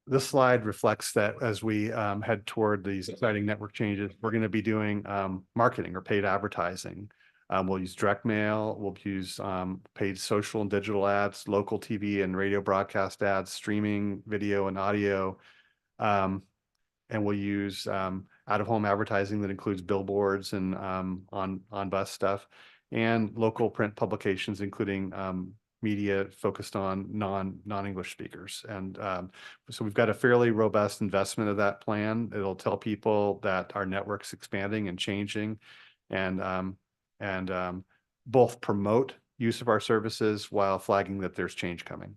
This slide reflects that as we head toward these exciting network changes, we're going to be doing marketing or paid advertising. We'll use direct mail, we'll use paid social and digital ads, local TV and radio broadcast ads, streaming video and audio, and we'll use out-of-home advertising that includes billboards and on bus stuff, and local print publications, including media focused on non-English speakers. And so we've got a fairly robust investment of that plan. It'll tell people that our network's expanding and changing, and both promote use of our services while flagging that there's change coming.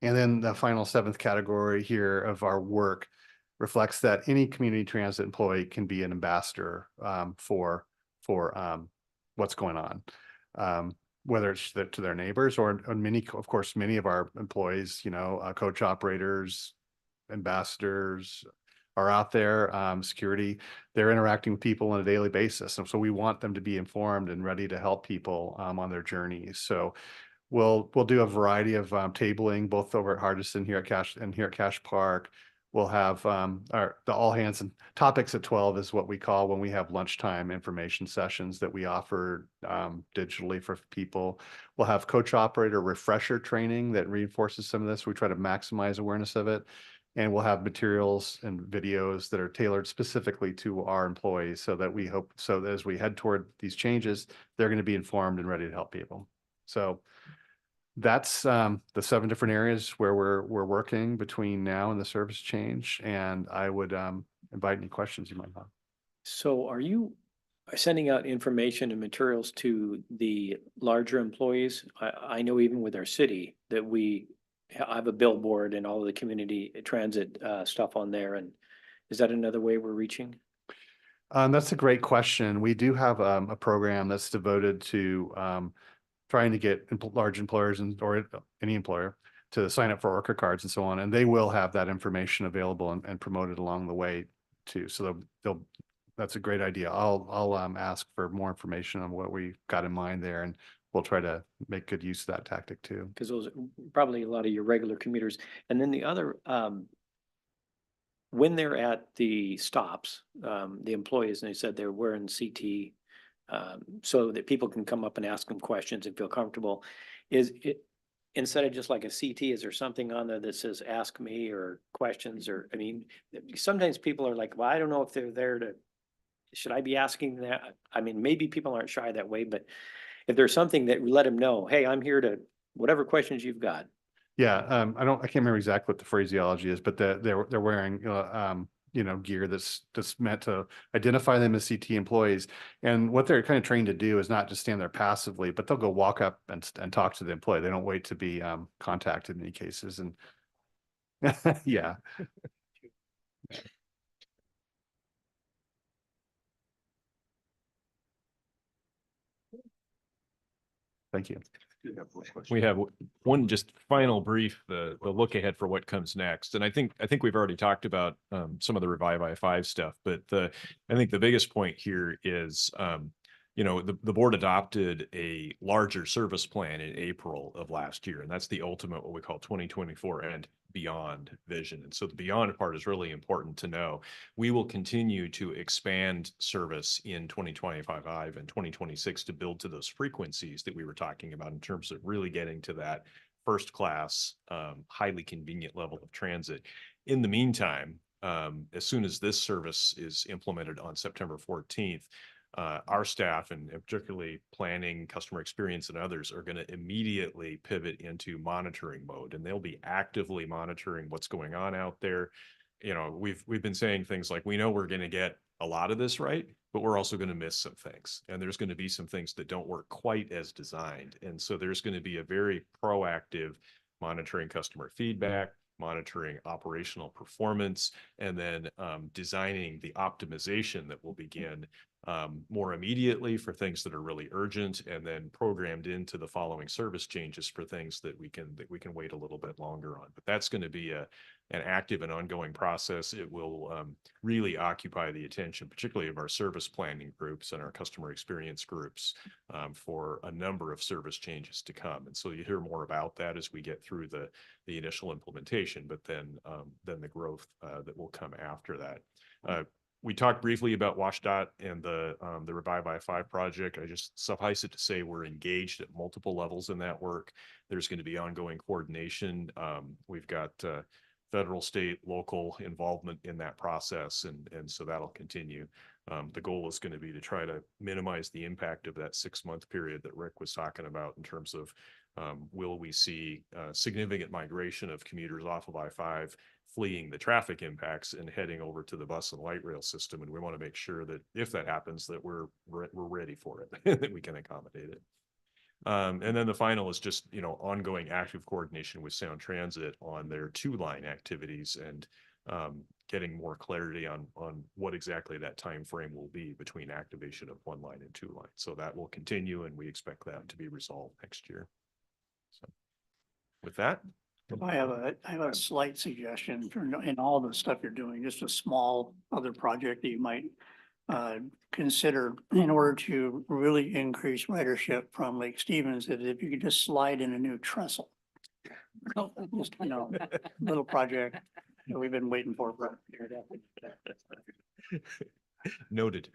And then the final 7th category here of our work reflects that any community transit employee can be an ambassador for what's going on, whether it's to their neighbors or many of our employees, coach operators, ambassadors are out there, security, they're interacting with people on a daily basis. And so we want them to be informed and ready to help people on their journeys. So we'll do a variety of tabling both over at Hardison here at Cache Park. We'll have the all hands and topics at 12 is what we call when we have lunchtime information sessions that we offer digitally for people. We'll have coach operator refresher training that reinforces some of this. We try to maximize awareness of it. And we'll have materials and videos that are tailored specifically to our employees so that we hope, so that as we head toward these changes, they're going to be informed and ready to help people. So that's the 7 different areas where we're working between now and the service change. And I would invite any questions you might have. So are you sending out information and materials to the larger employees? I know even with our city that we have a billboard and all of the community transit stuff on there. And is that another way we're reaching? That's a great question. We do have a program that's devoted to trying to get large employers or any employer to sign up for Orca cards and so on. And they will have that information available and promoted along the way too. So that's a great idea. I'll ask for more information on what we got in mind there, and we'll try to make good use of that tactic too. Because those are probably a lot of your regular commuters. And then the other, when they're at the stops, the employees, and they said they're wearing CT, so that people can come up and ask them questions and feel comfortable. Is it, instead of just like a CT, is there something on there that says, ask me, or questions, or, I mean, sometimes people are like, well, I don't know if they're there to, should I be asking that? I mean, maybe people aren't shy that way, but if there's something that we let them know, hey, I'm here to, whatever questions you've got. Yeah, I can't remember exactly what the phraseology is, but they're wearing gear that's meant to identify them as CT employees. And what they're kind of trained to do is not just stand there passively, but they'll go walk up and talk to the employee. They don't wait to be contacted in many cases. And yeah. Thank you. We have one just final brief, the look ahead for what comes next. And I think we've already talked about some of the Revive I-5 stuff, but I think the biggest point here is, the board adopted a larger service plan in April of last year, and that's the ultimate, what we call 2024 and beyond vision. And so the beyond part is really important to know. We will continue to expand service in 2025 and 2026 to build to those frequencies that we were talking about in terms of really getting to that first class, highly convenient level of transit. In the meantime, as soon as this service is implemented on September 14th, our staff, and particularly planning, customer experience, and others, are going to immediately pivot into monitoring mode, and they'll be actively monitoring what's going on out there. We've been saying things like, we know we're going to get a lot of this right, but we're also going to miss some things, and there's going to be some things that don't work quite as designed. And so there's going to be a very proactive monitoring customer feedback, monitoring operational performance, and then designing the optimization that will begin more immediately for things that are really urgent, and then programmed into the following service changes for things that we can wait a little bit longer on. But that's going to be an active and ongoing process. It will really occupy the attention, particularly of our service planning groups and our customer experience groups, for a number of service changes to come. And so you hear more about that as we get through the initial implementation, but then the growth that will come after that. We talked briefly about WashDOT and the Revive I-5 project. I just suffice it to say we're engaged at multiple levels in that work. There's going to be ongoing coordination. We've got federal, state, local involvement in that process, and so that'll continue. The goal is going to be to try to minimize the impact of that 6-month period that Rick was talking about in terms of will we see significant migration of commuters off of I-5, fleeing the traffic impacts and heading over to the bus and light rail system. And we want to make sure that if that happens, that we're ready for it, that we can accommodate it. And then the final is just, ongoing active coordination with Sound Transit on their 2-line activities, and getting more clarity on what exactly that time frame will be between activation of 1 line and 2 lines. So that will continue, and we expect that to be resolved next year. So with that, I have a slight suggestion in all the stuff you're doing, just a small other project that you might consider in order to really increase ridership from Lake Stevens, that if you could just slide in a new trestle. Just, little project that we've been waiting for a year. noted.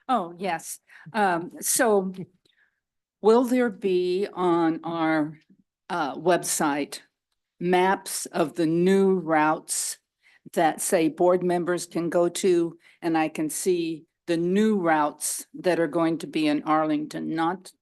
Oh, yes. So will there be on our website maps of the new routes that say board members can go to, and I can see the new routes that are going to be in Arlington, not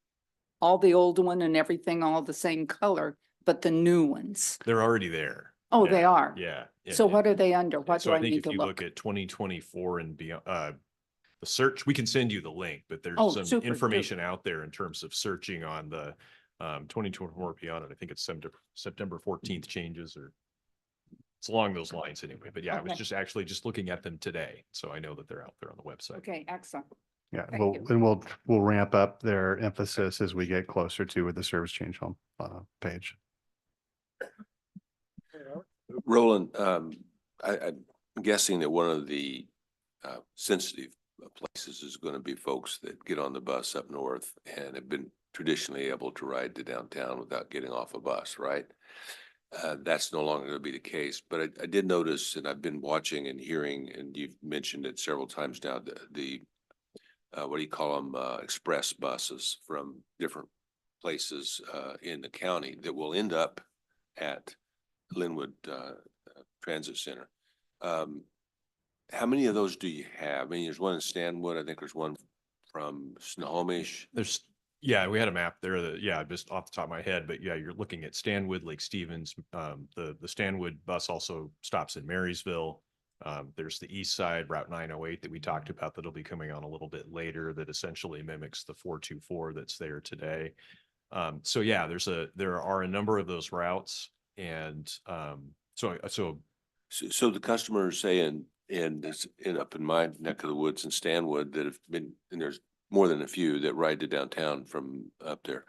all the old one and everything all the same color, but the new ones. They're already there. Oh, they are? Yeah. So and- what are they under? What So do I I think need if to you look? look at 2024 and beyond, the search, we can send you the link, but there's Oh, some super, information out there in terms of searching on the 2024 beyond. And I think it's September 14th changes, or it's along those lines anyway. But yeah, I was Okay. just looking at them today. So I know that they're out there on the website. Okay, excellent. Yeah, Thank you. and we'll ramp up their emphasis as we get closer to with the service change home page. Roland, I'm guessing that one of the sensitive places is going to be folks that get on the bus up north and have been traditionally able to ride to downtown without getting off a bus, right? That's no longer going to be the case, but I did notice, and I've been watching and hearing, and you've mentioned it several times now, the what do you call them, express buses from different places in the county that will end up at Linwood Transit Center. How many of those do you have? I mean, there's one in Stanwood. I think there's one from Snohomish. Yeah, we had a map there that, yeah, just off the top of my head, but yeah, you're looking at Stanwood, Lake Stevens. The Stanwood bus also stops in Marysville. There's the east side, Route 908 that we talked about that'll be coming on a little bit later, that essentially mimics the 424 that's there today. So yeah, there are a number of those routes. And so So the customers saying, up in my neck of the woods in Stanwood that have been, and there's more than a few that ride to downtown from up there.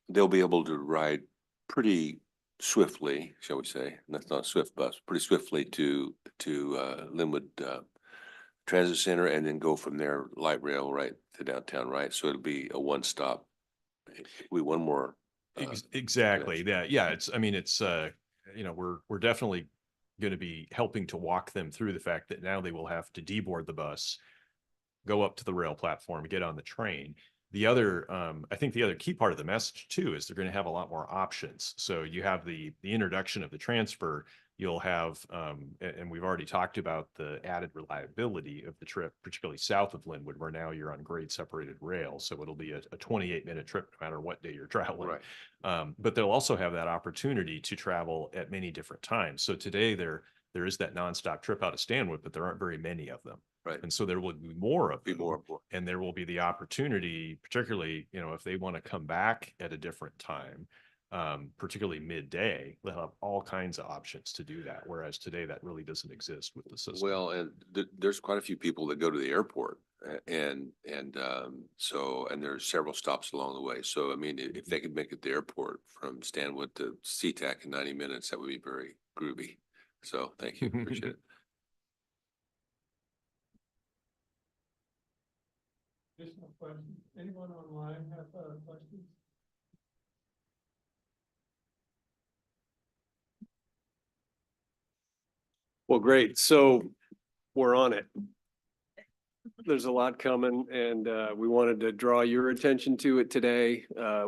They'll be able to ride pretty swiftly, shall we say, and that's not a swift bus, pretty swiftly to Linwood Transit Center, and then go from there light rail right to downtown, right? So it'll be a one stop. We one more. Exactly. Yeah. It's we're definitely going to be helping to walk them through the fact that now they will have to deboard the bus, go up to the rail platform, get on the train. The other, I think the other key part of the message too, is they're going to have a lot more options. So you have the introduction of the transfer. You'll have, and we've already talked about the added reliability of the trip, particularly south of Linwood, where now you're on grade separated rail. So it'll be a 28-minute trip no matter what day you're traveling. Right. But they'll also have that opportunity to travel at many different times. So today there is that nonstop trip out of Stanwood, but there aren't very many of them. Right. And so there will be more of them. More. And there will be the opportunity, particularly, if they want to come back at a different time, particularly midday, they'll have all kinds of options to do that. Whereas today that really doesn't exist with the system. Well, and there's quite a few people that go to the airport and there's several stops along the way. So, I mean, if they could make it to the airport from Stanwood to SeaTac in 90 minutes, that would be very groovy. So thank you. Appreciate it. Additional questions? Anyone online have questions? Well, great. So we're on it. There's a lot coming, and we wanted to draw your attention to it today.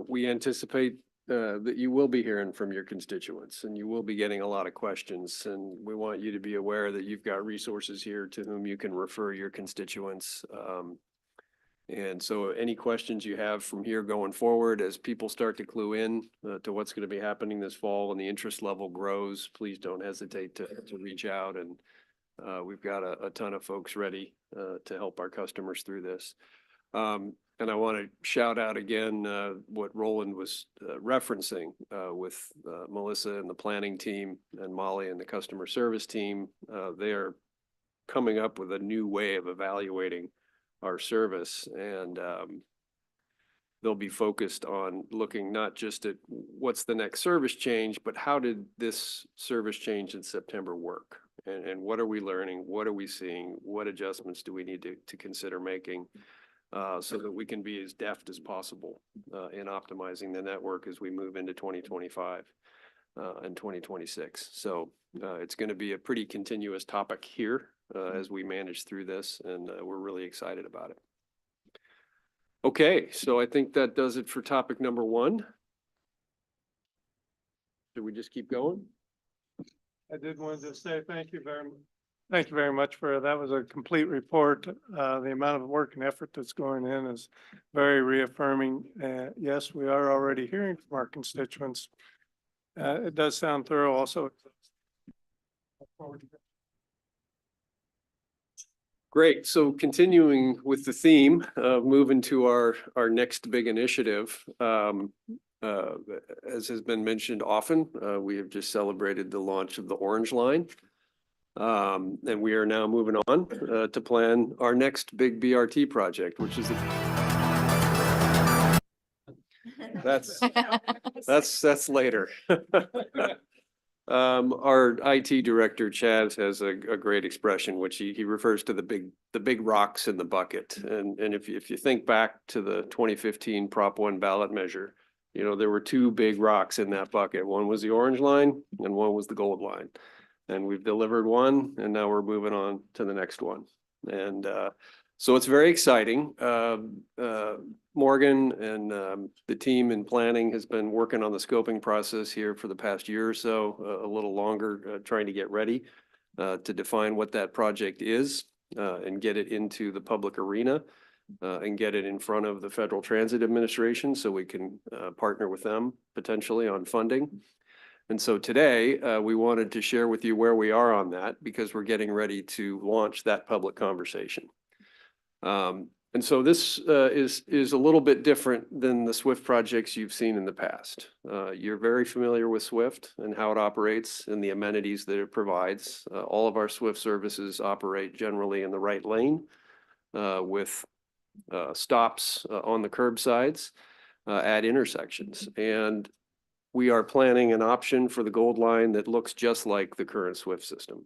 We anticipate that you will be hearing from your constituents, and you will be getting a lot of questions. And we want you to be aware that you've got resources here to whom you can refer your constituents. And so any questions you have from here going forward, as people start to clue in to what's going to be happening this fall and the interest level grows, please don't hesitate to reach out. And we've got a ton of folks ready to help our customers through this. And I want to shout out again what Roland was referencing with Melissa and the planning team and Molly and the customer service team. They are coming up with a new way of evaluating our service, and they'll be focused on looking not just at what's the next service change, but how did this service change in September work? And what are we learning? What are we seeing? What adjustments do we need to consider making so that we can be as deft as possible in optimizing the network as we move into 2025 and 2026. So it's going to be a pretty continuous topic here as we manage through this, and we're really excited about it. Okay, so I think that does it for topic number one. Should we just keep going? I did want to say thank you very much for, that was a complete report. The amount of work and effort that's going in is very reaffirming. Yes, we are already hearing from our constituents. It does sound thorough also. Great. So continuing with the theme of moving to our next big initiative. As has been mentioned often, we have just celebrated the launch of the Orange Line. And we are now moving on to plan our next big BRT project, which is that's later. Our IT director, Chaz, has a great expression, which he refers to the big rocks in the bucket. And if you think back to the 2015 Prop 1 ballot measure, you know, there were two big rocks in that bucket. One was the Orange Line and one was the Gold Line. And we've delivered one, and now we're moving on to the next one. And so it's very exciting. Morgan and the team in planning has been working on the scoping process here for the past year or so, a little longer, trying to get ready to define what that project is and get it into the public arena and get it in front of the Federal Transit Administration so we can partner with them potentially on funding. And so today, we wanted to share with you where we are on that because we're getting ready to launch that public conversation. And so this is a little bit different than the SWIFT projects you've seen in the past. You're very familiar with SWIFT and how it operates and the amenities that it provides. All of our SWIFT services operate generally in the right lane with stops on the curbsides at intersections. And we are planning an option for the Gold Line that looks just like the current SWIFT system.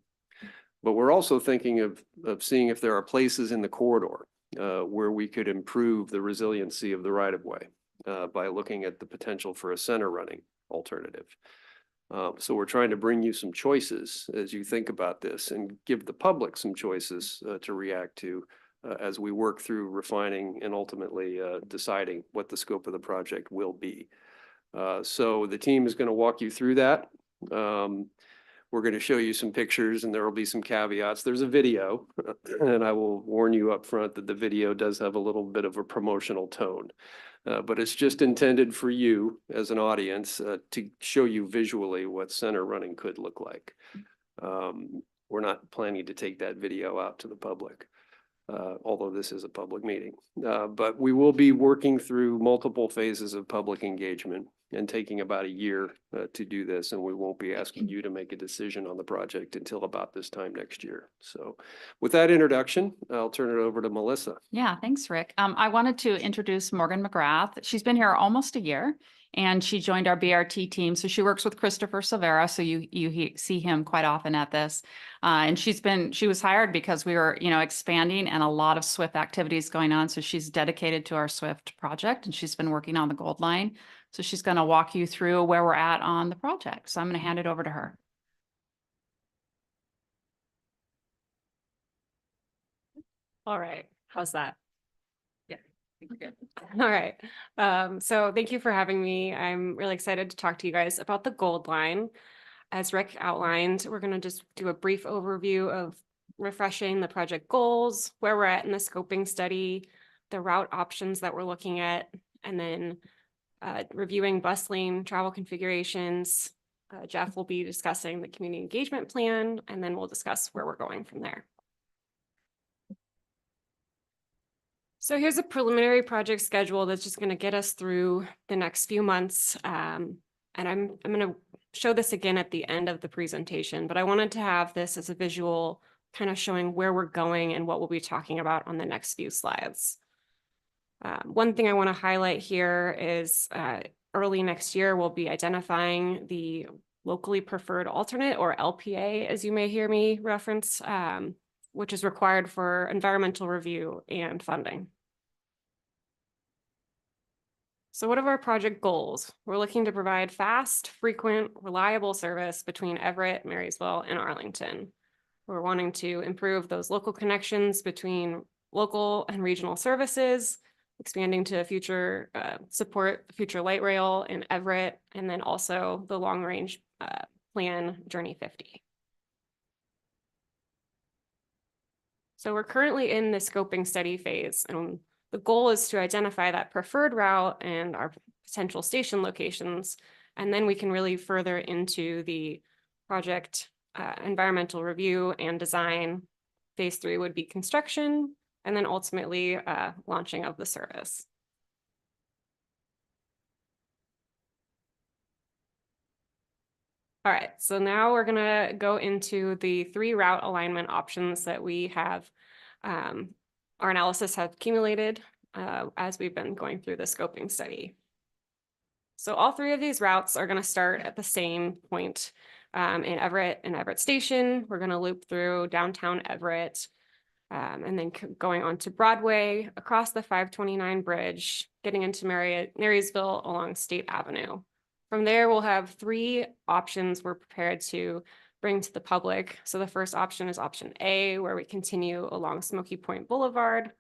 But we're also thinking of seeing if there are places in the corridor where we could improve the resiliency of the right-of-way by looking at the potential for a center running alternative. So we're trying to bring you some choices as you think about this and give the public some choices to react to as we work through refining and ultimately deciding what the scope of the project will be. So the team is going to walk you through that. We're going to show you some pictures and there will be some caveats. There's a video and I will warn you up front that the video does have a little bit of a promotional tone. But it's just intended for you as an audience to show you visually what center running could look like. We're not planning to take that video out to the public. Although this is a public meeting. But we will be working through multiple phases of public engagement and taking about a year to do this. And we won't be asking you to make a decision on the project until about this time next year. So with that introduction, I'll turn it over to Melissa. Yeah, thanks, Rick. I wanted to introduce Morgan McGrath. She's been here almost a year and she joined our BRT team. So she works with Christopher Silvera. So you see him quite often at this. And she was hired because we were, expanding and a lot of SWIFT activities going on. So she's dedicated to our SWIFT project and she's been working on the Gold Line. So she's going to walk you through where we're at on the project. So I'm going to hand it over to her. All right. How's that? Yeah, I think we're good. All right. So thank you for having me. I'm really excited to talk to you guys about the Gold Line. As Rick outlined, we're going to just do a brief overview of refreshing the project goals, where we're at in the scoping study, the route options that we're looking at, and then reviewing bus lane travel configurations. Jeff will be discussing the community engagement plan, and then we'll discuss where we're going from there. So here's a preliminary project schedule that's just going to get us through the next few months. And I'm going to show this again at the end of the presentation, but I wanted to have this as a visual kind of showing where we're going and what we'll be talking about on the next few slides. One thing I want to highlight here is early next year, we'll be identifying the locally preferred alternate, or LPA, as you may hear me reference, which is required for environmental review and funding. So what are our project goals? We're looking to provide fast, frequent, reliable service between Everett, Marysville, and Arlington. We're wanting to improve those local connections between local and regional services, expanding to future support future light rail in Everett, and then also the long range plan Journey 50. So we're currently in the scoping study phase, and the goal is to identify that preferred route and our potential station locations, and then we can really further into the project environmental review and design. Phase 3 would be construction, and then ultimately launching of the service. All right, so now we're gonna go into the 3 route alignment options that we have. Our analysis has accumulated as we've been going through the scoping study. So all 3 of these routes are gonna start at the same point in Everett Station. We're gonna loop through downtown Everett, and then going on to Broadway, across the 529 bridge, getting into Marysville along State Avenue. From there, we'll have 3 options we're prepared to bring to the public. So the first option is option A, where we continue along Smoky Point Boulevard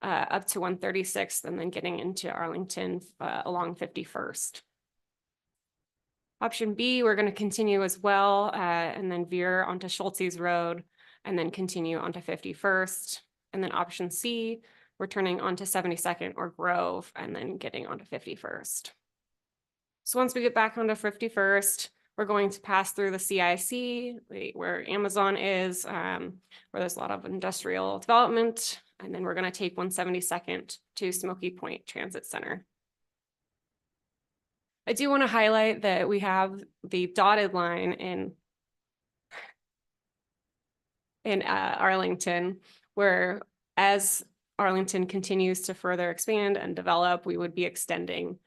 up to 136th, and then getting into Arlington along 51st. Option B, we're going to continue as well, and then veer onto Schulte's Road, and then continue onto 51st. And then option C, we're turning onto 72nd or Grove, and then getting onto 51st. So once we get back onto 51st, we're going to pass through the CIC, where Amazon is, where there's a lot of industrial development. And then we're going to take 172nd to Smoky Point Transit Center. I do want to highlight that we have the dotted line in Arlington, where as Arlington continues to further expand and develop, we would be extending,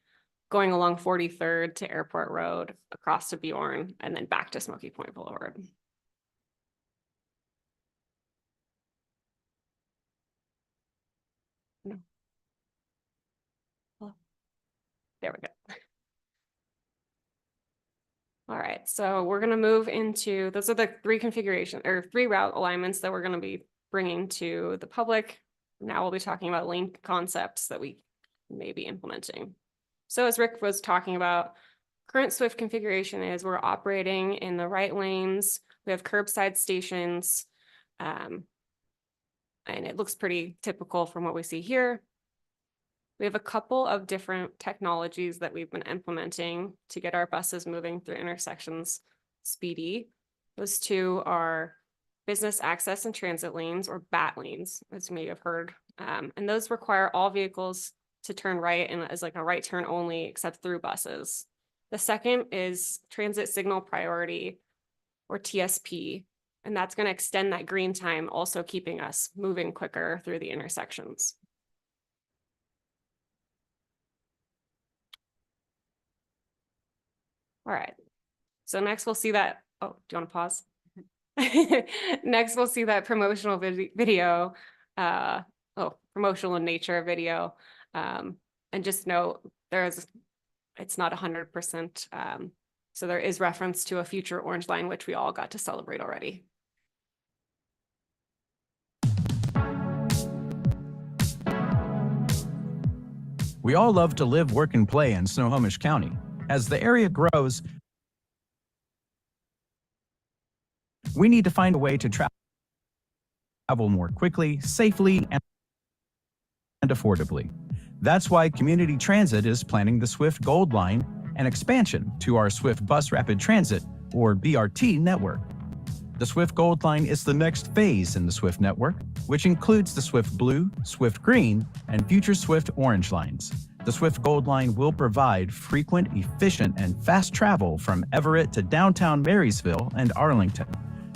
going along 43rd to Airport Road, across to Bjorn, and then back to Smoky Point Boulevard. No. Hello. There we go. All right, so we're going to move into, those are the 3 configuration or 3 route alignments that we're going to be bringing to the public. Now we'll be talking about lane concepts that we may be implementing. So as Rick was talking about, current Swift configuration is we're operating in the right lanes. We have curbside stations, and it looks pretty typical from what we see here. We have a couple of different technologies that we've been implementing to get our buses moving through intersections speedy. Those 2 are business access and transit lanes, or BAT lanes, as you may have heard. And those require all vehicles to turn right and as like a right turn only, except through buses. The second is transit signal priority, or TSP, and that's going to extend that green time, also keeping us moving quicker through the intersections. All right, so next we'll see that, oh, do you want to pause? Next, we'll see that promotional video, promotional in nature video. And just note, it's not 100%. So there is reference to a future Orange Line, which we all got to celebrate already. We all love to live, work, and play in Snohomish County. As the area grows, we need to find a way to travel more quickly, safely, and affordably. That's why Community Transit is planning the Swift Gold Line, an expansion to our Swift Bus Rapid Transit, or BRT, network. The Swift Gold Line is the next phase in the Swift network, which includes the Swift Blue, Swift Green, and future Swift Orange lines. The Swift Gold Line will provide frequent, efficient, and fast travel from Everett to downtown Marysville and Arlington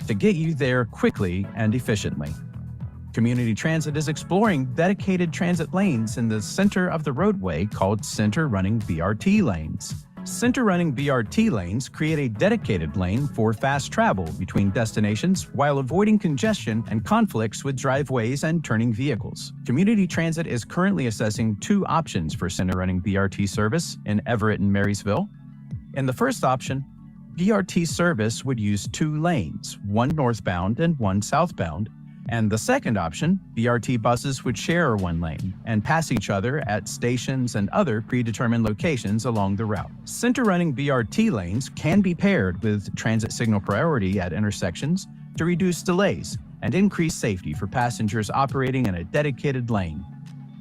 to get you there quickly and efficiently. Community Transit is exploring dedicated transit lanes in the center of the roadway called center running BRT lanes. Center running BRT lanes create a dedicated lane for fast travel between destinations while avoiding congestion and conflicts with driveways and turning vehicles. Community Transit is currently assessing 2 options for center running BRT service in Everett and Marysville. In the first option, BRT service would use 2 lanes, one northbound and one southbound, And the second option, BRT buses would share one lane and pass each other at stations and other predetermined locations along the route. Center-running BRT lanes can be paired with transit signal priority at intersections to reduce delays and increase safety for passengers operating in a dedicated lane.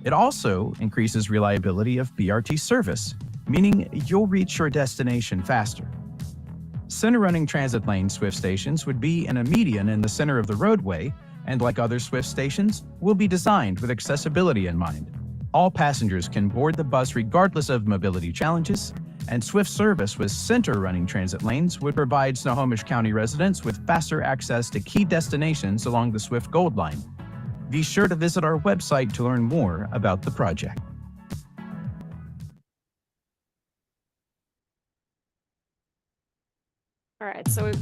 It also increases reliability of BRT service, meaning you'll reach your destination faster. Center-running transit lane Swift stations would be in a median in the center of the roadway, and like other Swift stations, will be designed with accessibility in mind. All passengers can board the bus regardless of mobility challenges, and Swift service with center-running transit lanes would provide Snohomish County residents with faster access to key destinations along the Swift Gold Line. Be sure to visit our website to learn more about the project. All right, so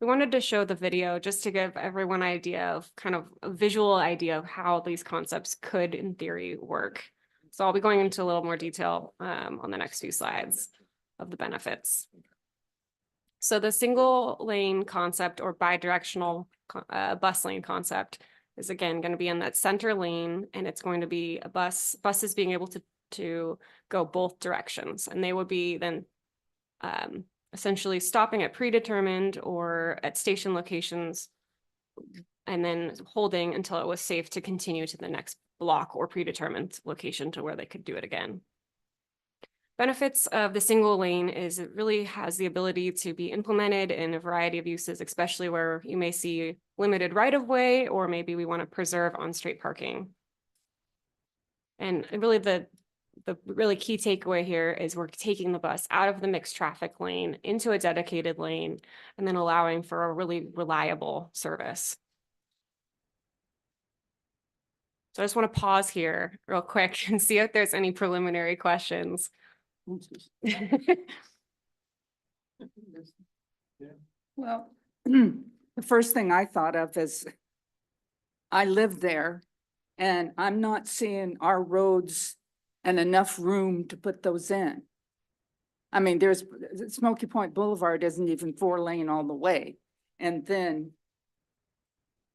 we wanted to show the video just to give everyone an idea of kind of a visual idea of how these concepts could, in theory, work. So I'll be going into a little more detail on the next few slides of the benefits. So the single lane concept or bidirectional bus lane concept is again going to be in that center lane, and it's going to be a buses being able to go both directions, and they would be then essentially stopping at predetermined or at station locations and then holding until it was safe to continue to the next block or predetermined location to where they could do it again. Benefits of the single lane is it really has the ability to be implemented in a variety of uses, especially where you may see limited right-of-way, or maybe we want to preserve on-street parking. And really the really key takeaway here is we're taking the bus out of the mixed traffic lane into a dedicated lane and then allowing for a really reliable service. So I just want to pause here real quick and see if there's any preliminary questions. Well, the first thing I thought of is I live there and I'm not seeing our roads and enough room to put those in. I mean, there's Smoky Point Boulevard isn't even 4-lane all the way. And then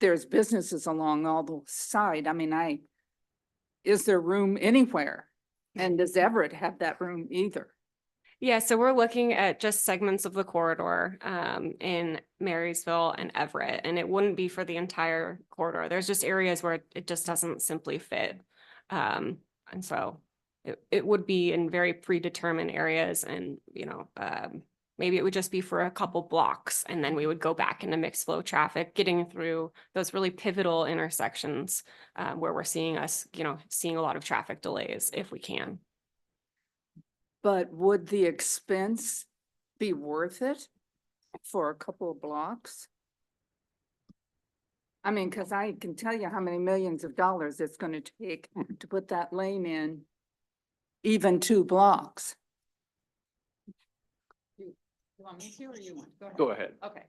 there's businesses along all the side. I mean, is there room anywhere? And does Everett have that room either? Yeah, so we're looking at just segments of the corridor in Marysville and Everett, and it wouldn't be for the entire corridor. There's just areas where it just doesn't simply fit. And so it would be in very predetermined areas, and maybe it would just be for a couple blocks, and then we would go back into mixed flow traffic, getting through those really pivotal intersections where we're seeing a lot of traffic delays if we can. But would the expense be worth it for a couple of blocks? I mean, because I can tell you how many millions of dollars it's going to take to put that lane in, even 2 blocks. You want me to, or you want? Go ahead. Okay.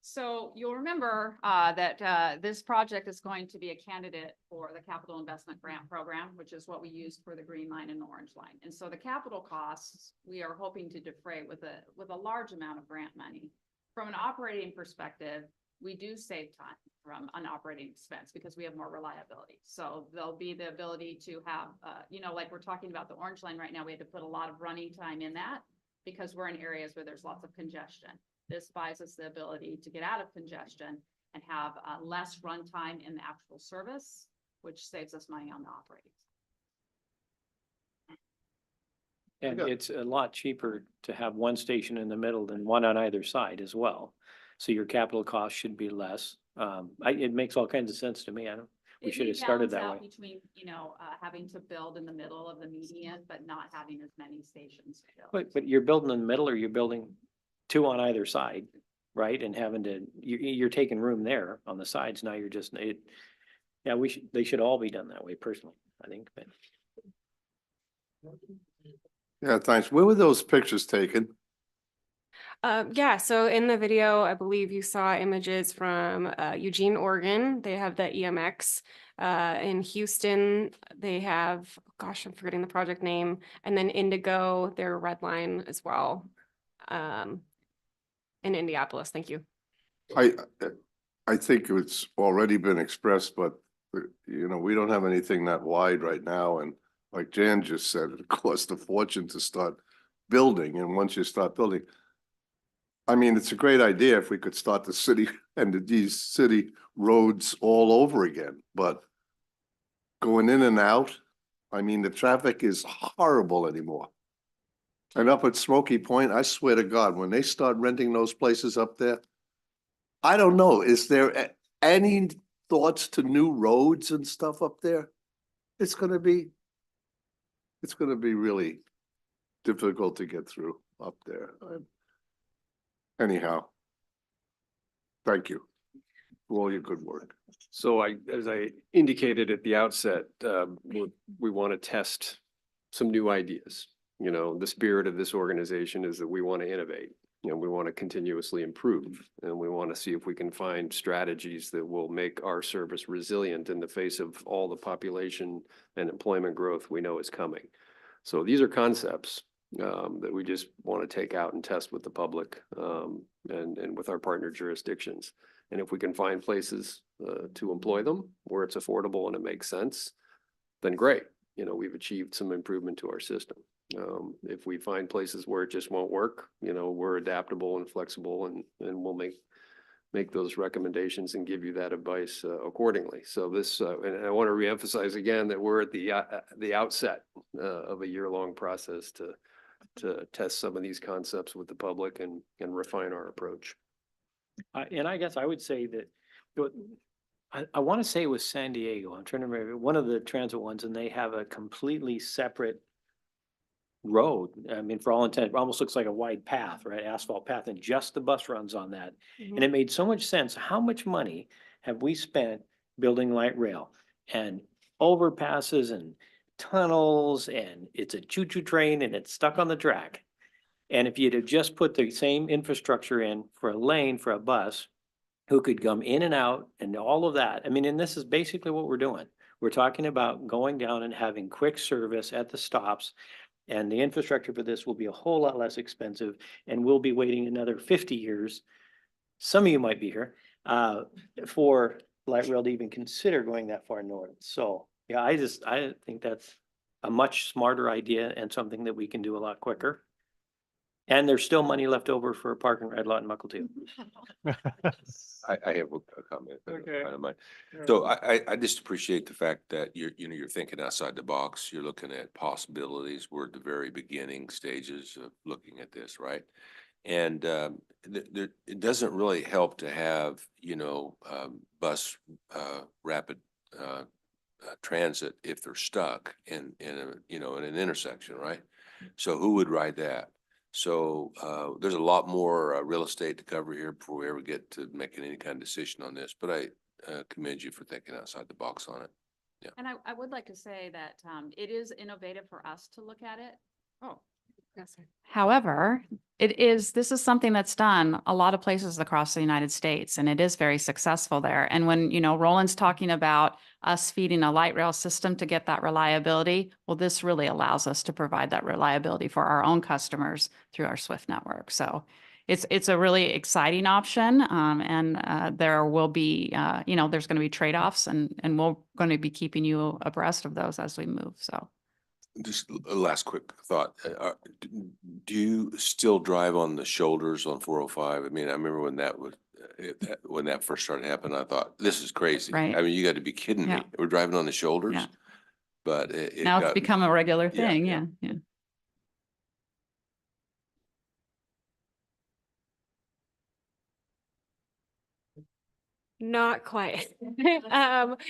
So you'll remember that this project is going to be a candidate for the Capital Investment Grant Program, which is what we used for the Green Line and the Orange Line. And so the capital costs, we are hoping to defray with a large amount of grant money. From an operating perspective, we do save time from an operating expense because we have more reliability. So there'll be the ability to have, like we're talking about the Orange Line right now, we had to put a lot of running time in that because we're in areas where there's lots of congestion. This buys us the ability to get out of congestion and have less runtime in the actual service, which saves us money on the operating. And it's a lot cheaper to have one station in the middle than one on either side as well. So your capital cost should be less. It makes all kinds of sense to me. We should have started that way. Between, having to build in the middle of the median, but not having as many stations. But you're building in the middle, or you're building 2 on either side, right? And having to, you're taking room there on the sides. Now you're just, yeah, they should all be done that way personally, I think. But. Yeah, thanks. Where were those pictures taken? Yeah, so in the video, I believe you saw images from Eugene, Oregon. They have the EMX. In Houston, they have, gosh, I'm forgetting the project name. And then Indigo, their red line as well. in Indianapolis. Thank you. I think it's already been expressed, but you know, we don't have anything that wide right now. And like Jan just said, it costs a fortune to start building. And once you start building, I mean, it's a great idea if we could start the city and these city roads all over again, but going in and out, I mean, the traffic is horrible anymore. And up at Smoky Point, I swear to God, when they start renting those places up there, I don't know, is there any thoughts to new roads and stuff up there? It's gonna be really difficult to get through up there. Anyhow, thank you for all your good work. So as I indicated at the outset, we want to test some new ideas. You know, the spirit of this organization is that we want to innovate. You know, we want to continuously improve, and we want to see if we can find strategies that will make our service resilient in the face of all the population and employment growth we know is coming. So these are concepts that we just want to take out and test with the public and with our partner jurisdictions. And if we can find places to employ them where it's affordable and it makes sense, then great. You know, we've achieved some improvement to our system. If we find places where it just won't work, you know, we're adaptable and flexible, and we'll make those recommendations and give you that advice accordingly. So this, and I want to reemphasize again that we're at the outset of a year-long process to test some of these concepts with the public and refine our approach. And I guess I would say that, I want to say it was San Diego. I'm trying to remember one of the transit ones, and they have a completely separate road. I mean, for all intent, it almost looks like a wide path, right? Asphalt path, and just the bus runs on that. And it made so much sense. How much money have we spent building light rail and overpasses and tunnels, and it's a choo-choo train and it's stuck on the track? And if you'd have just put the same infrastructure in for a lane for a bus who could come in and out and all of that, I mean, and this is basically what we're doing. We're talking about going down and having quick service at the stops. And the infrastructure for this will be a whole lot less expensive, and we'll be waiting another 50 years. Some of you might be here for light rail to even consider going that far north. So yeah, I think that's a much smarter idea and something that we can do a lot quicker. And there's still money left over for a park and ride lot in Muckletoo. I have a comment. Okay. Of mine. So I just appreciate the fact that you're thinking outside the box. You're looking at possibilities. We're at the very beginning stages of looking at this, right? And it doesn't really help to have, bus rapid transit if they're stuck in an intersection, right? So who would ride that? So there's a lot more real estate to cover here before we ever get to making any kind of decision on this, but I commend you for thinking outside the box on it. Yeah. And I would like to say that it is innovative for us to look at it. Oh, yes, sir. However, this is something that's done a lot of places across the United States, and it is very successful there. And when, Roland's talking about us feeding a light rail system to get that reliability, well, this really allows us to provide that reliability for our own customers through our SWIFT network. So it's a really exciting option. And there will be, there's going to be trade-offs, and we're going to be keeping you abreast of those as we move. So. Just a last quick thought. Do you still drive on the shoulders on 405? I mean, I remember when that first started happening, I thought, this is crazy. Right. I mean, you got to be kidding me. Yeah. We're driving on the shoulders. Yeah. But Now it's become a regular thing. Yeah. Not quite.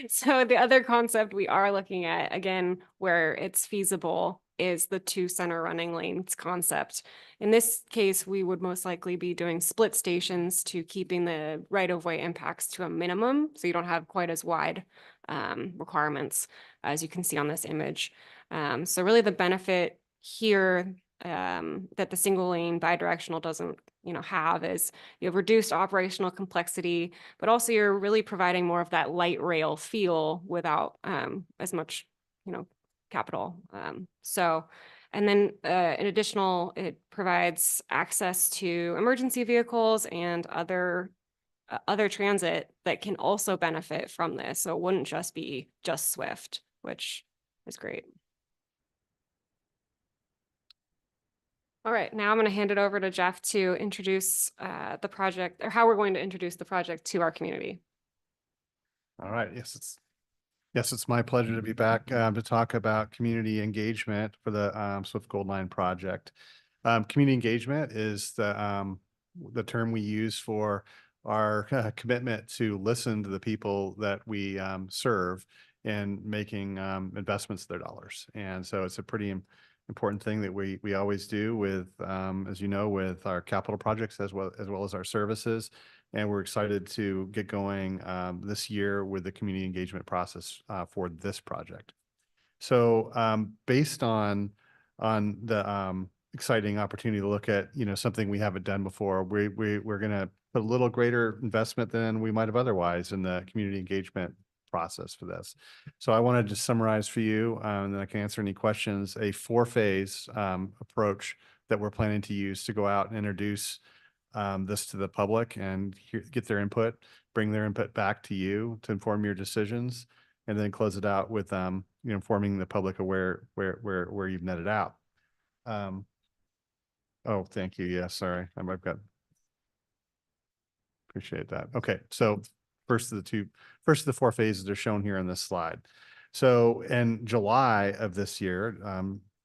So the other concept we are looking at, again, where it's feasible, is the 2 center running lanes concept. In this case, we would most likely be doing split stations to keeping the right-of-way impacts to a minimum, so you don't have quite as wide requirements as you can see on this image. So really the benefit here that the single lane bidirectional doesn't have is you have reduced operational complexity, but also you're really providing more of that light rail feel without as much capital. So And then in additional, it provides access to emergency vehicles and other transit that can also benefit from this. So it wouldn't just be just Swift, which is great. All right, now I'm going to hand it over to Jeff to introduce the project, or how we're going to introduce the project to our community. All right, yes, it's my pleasure to be back to talk about community engagement for the Swift Gold Line project. Community engagement is the term we use for our commitment to listen to the people that we serve in making investments of their dollars. And so it's a pretty important thing that we always do with, as you know, with our capital projects as well as our services. And we're excited to get going this year with the community engagement process for this project. So based on the exciting opportunity to look at, something we haven't done before, we're going to put a little greater investment than we might have otherwise in the community engagement process for this. So I wanted to summarize for you, and then I can answer any questions, a 4-phase approach that we're planning to use to go out and introduce this to the public and get their input, bring their input back to you to inform your decisions, and then close it out with informing the public aware where you've netted out. Oh, thank you. Yeah, sorry. I've got. Appreciate that. Okay, so first of the 4 phases are shown here on this slide. So in July of this year,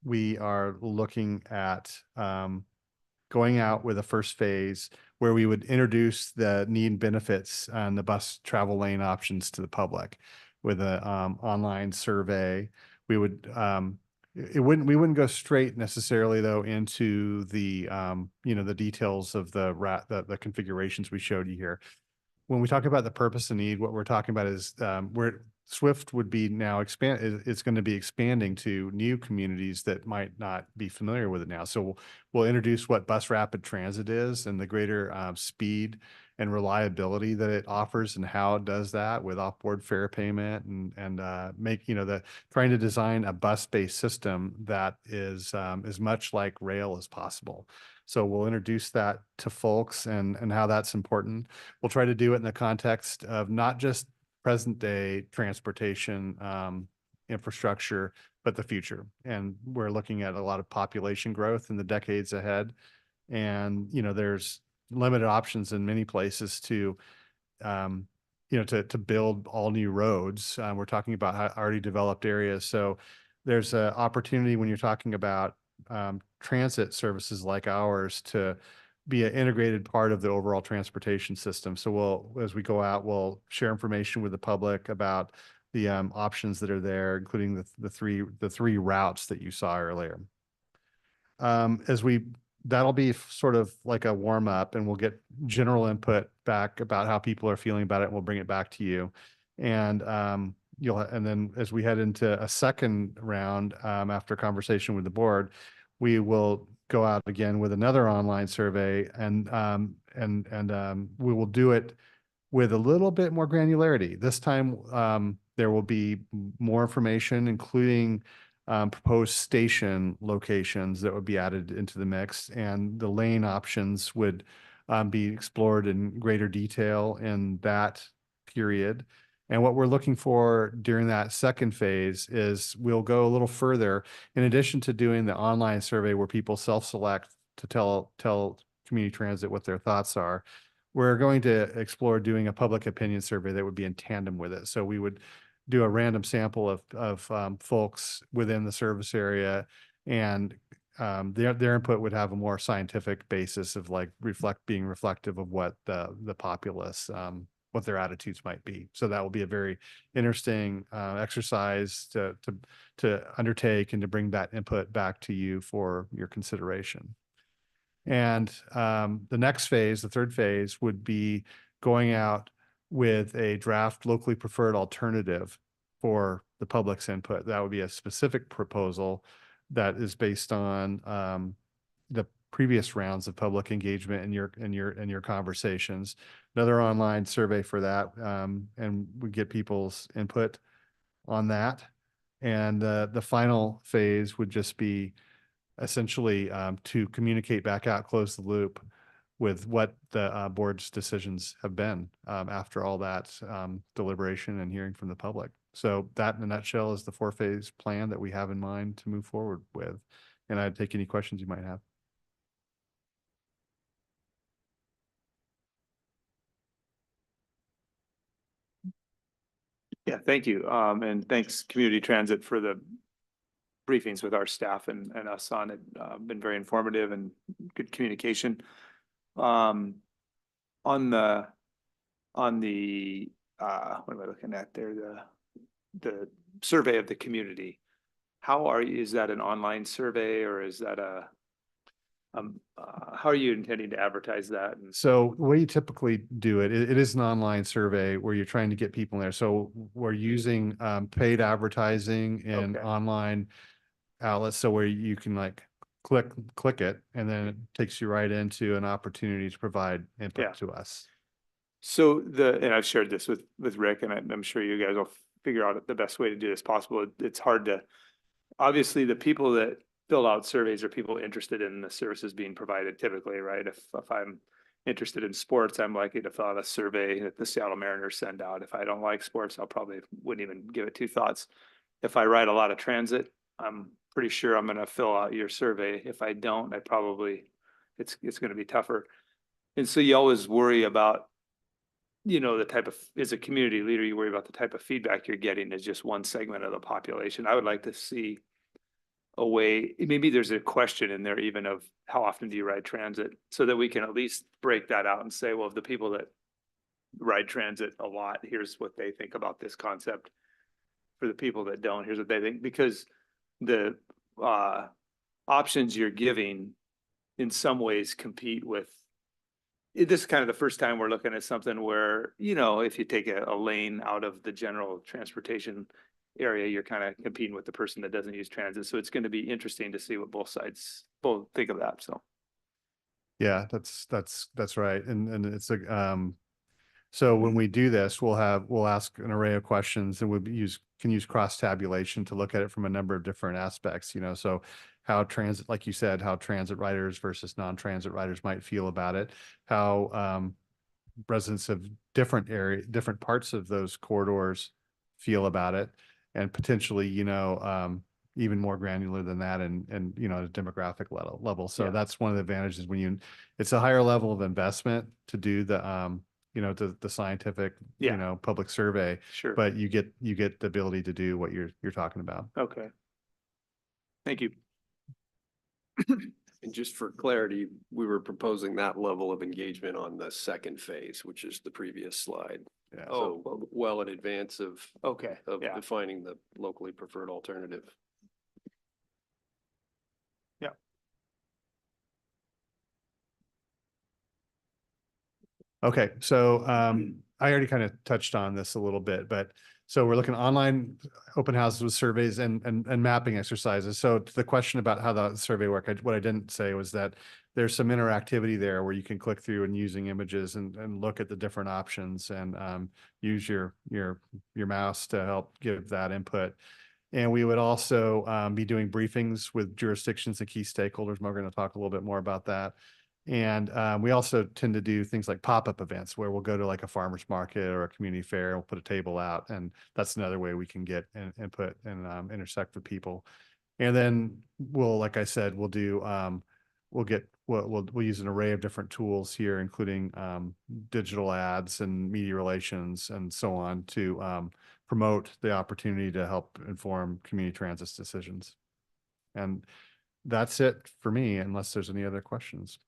we are looking at going out with a first phase where we would introduce the need and benefits and the bus travel lane options to the public with an online survey. We would we wouldn't go straight necessarily though into the the details of the configurations we showed you here. When we talk about the purpose and need, what we're talking about is where Swift would be now it's going to be expanding to new communities that might not be familiar with it now. So we'll introduce what bus rapid transit is and the greater speed and reliability that it offers and how it does that with off-board fare payment and make, trying to design a bus-based system that is as much like rail as possible. So we'll introduce that to folks and how that's important. We'll try to do it in the context of not just present day transportation infrastructure, but the future. And we're looking at a lot of population growth in the decades ahead. And, there's limited options in many places to build all new roads. We're talking about already developed areas. So there's an opportunity when you're talking about transit services like ours to be an integrated part of the overall transportation system. So as we go out, we'll share information with the public about the options that are there, including the three routes that you saw earlier. That'll be sort of like a warm up, and we'll get general input back about how people are feeling about it. And we'll bring it back to you. And then as we head into a second round, after conversation with the board, we will go out again with another online survey and we will do it with a little bit more granularity. This time, there will be more information, including proposed station locations that would be added into the mix, and the lane options would be explored in greater detail in that period. And what we're looking for during that second phase is we'll go a little further. In addition to doing the online survey where people self-select to tell community transit what their thoughts are, we're going to explore doing a public opinion survey that would be in tandem with it. So we would do a random sample of folks within the service area, and their input would have a more scientific basis of like being reflective of what the populace what their attitudes might be. So that will be a very interesting exercise to undertake and to bring that input back to you for your consideration. And the next phase, the third phase, would be going out with a draft locally preferred alternative for the public's input. That would be a specific proposal that is based on the previous rounds of public engagement in your conversations. Another online survey for that, and we get people's input on that. And the final phase would just be essentially to communicate back out, close the loop with what the board's decisions have been after all that deliberation and hearing from the public. So that in a nutshell is the 4-phase plan that we have in mind to move forward with. And I'd take any questions you might have. Yeah, thank you. And thanks Community Transit for the briefings with our staff and us on it. Been very informative and good communication. On the, what am I looking at there? The survey of the community. Is that an online survey or is that how are you intending to advertise that? And So the way you typically do it, it is an online survey where you're trying to get people in there. So we're using paid advertising and Okay. online outlets. So where you can like click it and then it takes you right into an opportunity to provide input Yeah. to us. So and I've shared this with Rick, and I'm sure you guys will figure out the best way to do this possible. It's hard to, obviously, the people that fill out surveys are people interested in the services being provided typically, right? If I'm interested in sports, I'm likely to fill out a survey that the Seattle Mariners send out. If I don't like sports, I'll probably wouldn't even give it two thoughts. If I ride a lot of transit, I'm pretty sure I'm gonna fill out your survey. If I don't, it's gonna be tougher. And so you always worry about, the type of, as a community leader, you worry about the type of feedback you're getting as just one segment of the population. I would like to see a way, maybe there's a question in there even of how often do you ride transit, so that we can at least break that out and say, well, the people that ride transit a lot, here's what they think about this concept. For the people that don't, here's what they think, because the options you're giving in some ways compete with. This is kind of the first time we're looking at something where, if you take a lane out of the general transportation area, you're kind of competing with the person that doesn't use transit. So it's going to be interesting to see what both sides think of that. So. Yeah, that's right. And it's a, so when we do this, we'll ask an array of questions and can use cross tabulation to look at it from a number of different aspects, so how transit, like you said, how transit riders versus non-transit riders might feel about it, how residents of different parts of those corridors feel about it, and potentially, even more granular than that and at a demographic level. So Yeah. that's one of the advantages when it's a higher level of investment to do the the scientific, Yeah. public survey, Sure. but you get the ability to do what you're talking about. Okay. Thank you. And just for clarity, we were proposing that level of engagement on the second phase, which is the previous slide. Yeah. So well in advance of Okay. Yeah. defining the locally preferred alternative. Yeah. Okay, so I already kind of touched on this a little bit, but so we're looking at online open houses with surveys and mapping exercises. So to the question about how the survey work, what I didn't say was that there's some interactivity there where you can click through and using images and look at the different options and use your mouse to help give that input. And we would also be doing briefings with jurisdictions and key stakeholders. We're going to talk a little bit more about that. And we also tend to do things like pop-up events where we'll go to like a farmer's market or a community fair and we'll put a table out. And that's another way we can get input and intersect with people. And then like I said, we'll use an array of different tools here, including digital ads and media relations and so on to promote the opportunity to help inform community transit's decisions. And that's it for me, unless there's any other questions.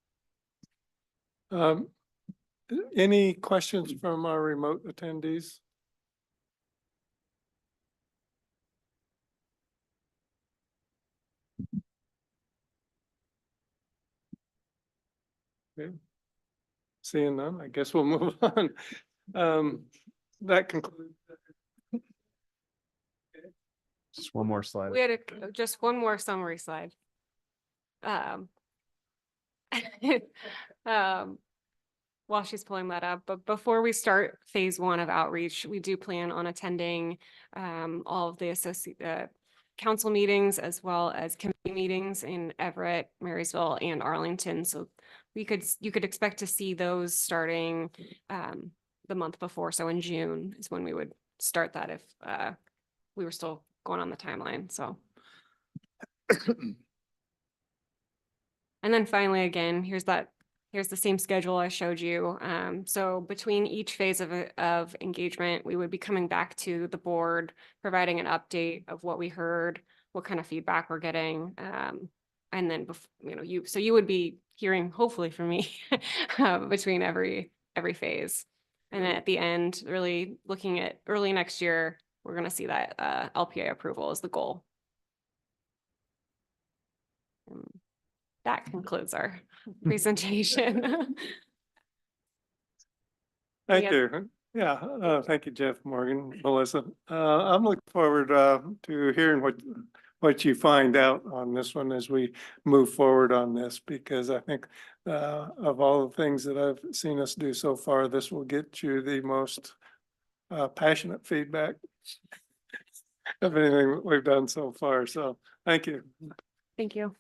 Any questions from our remote attendees? Okay. Seeing none, I guess we'll move on. That concludes. Just one more slide. We had just one more summary slide. While she's pulling that up, but before we start phase 1 of outreach, we do plan on attending all of the council meetings as well as committee meetings in Everett, Marysville, and Arlington. So you could expect to see those starting the month before. So in June is when we would start that if we were still going on the timeline. So. And then finally, again, here's the same schedule I showed you. So between each phase of engagement, we would be coming back to the board, providing an update of what we heard, what kind of feedback we're getting. And then, you would be hearing hopefully from me between every phase. And then at the end, really looking at early next year, we're going to see that LPA approval is the goal. That concludes our presentation. Thank you. Yeah, thank you, Jeff, Morgan, Melissa. I'm looking forward to hearing what you find out on this one as we move forward on this, because I think of all the things that I've seen us do so far, this will get you the most passionate feedback of anything we've done so far. So thank you. Thank you.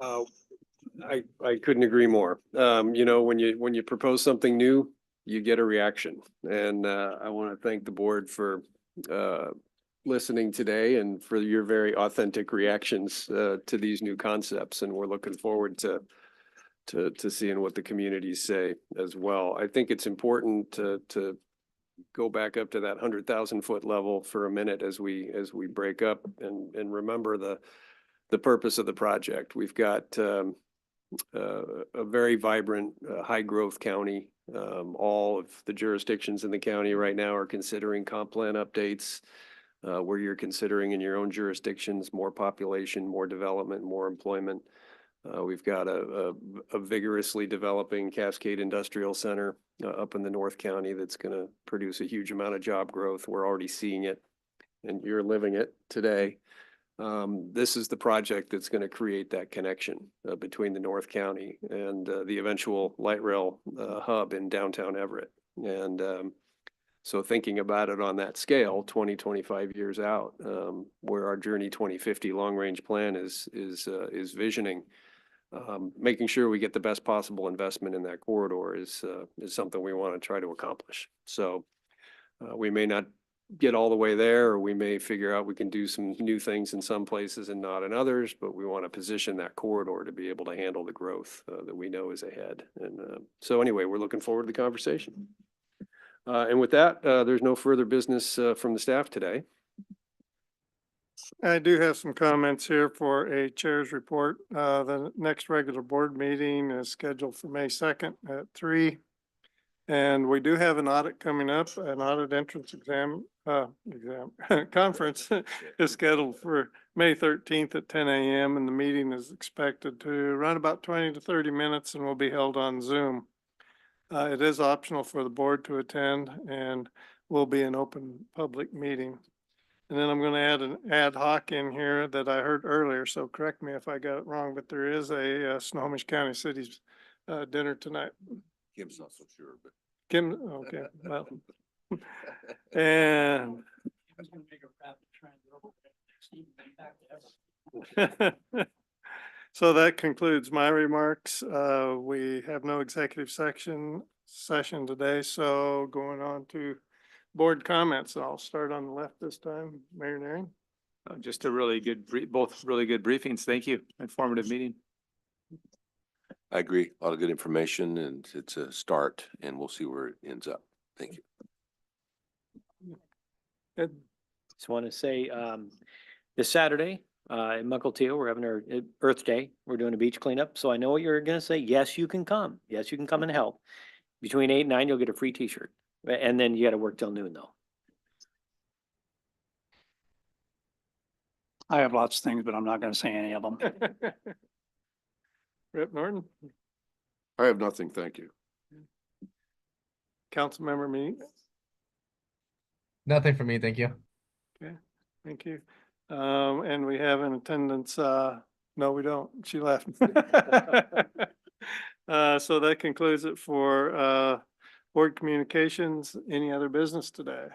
I couldn't agree more. You know, when you propose something new, you get a reaction. And I want to thank the board for listening today and for your very authentic reactions to these new concepts. And we're looking forward to seeing what the communities say as well. I think it's important to go back up to that 100,000-foot level for a minute as we break up and remember the purpose of the project. We've got a very vibrant, high growth county. All of the jurisdictions in the county right now are considering comp plan updates, where you're considering in your own jurisdictions more population, more development, more employment. We've got a vigorously developing Cascade Industrial Center up in the North County that's going to produce a huge amount of job growth. We're already seeing it, and you're living it today. This is the project that's going to create that connection between the North County and the eventual light rail hub in downtown Everett. And so thinking about it on that scale, 25 years out, where our Journey 2050 long-range plan is visioning, making sure we get the best possible investment in that corridor is something we want to try to accomplish. So we may not get all the way there, or we may figure out we can do some new things in some places and not in others, but we want to position that corridor to be able to handle the growth that we know is ahead. And so anyway, we're looking forward to the conversation. And with that, there's no further business from the staff today. I do have some comments here for a chair's report. The next regular board meeting is scheduled for May 2nd at 3. And we do have an audit coming up, an audit entrance exam conference is scheduled for May 13th at 10 a.m. and the meeting is expected to run about 20 to 30 minutes and will be held on Zoom. It is optional for the board to attend and will be an open public meeting. And then I'm going to add an ad hoc in here that I heard earlier, so correct me if I got it wrong, but there is a Snohomish County City's dinner tonight. Kim's not so sure, but. Kim, okay, well. And. So that concludes my remarks. We have no executive session today, so going on to board comments. I'll start on the left this time. Mayor Naring. Just a really good, both really good briefings. Thank you. Informative meeting. I agree. A lot of good information, and it's a start, and we'll see where it ends up. Thank you. Ed. Just want to say, this Saturday, in Mukilteo, we're having our Earth Day. We're doing a beach cleanup. So I know what you're going to say. Yes, you can come. Yes, you can come and help. Between 8 and 9, you'll get a free t-shirt. And then you got to work till noon though. I have lots of things, but I'm not going to say any of them. Rip Norton, I have nothing, thank you. council member me. Nothing for me, thank you. Okay, thank you. And we have in attendance, no, we don't. She left. So that concludes it for board communications. Any other business today?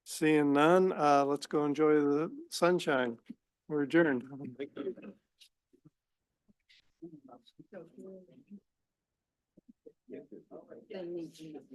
Seeing none, let's go enjoy the sunshine. We're adjourned.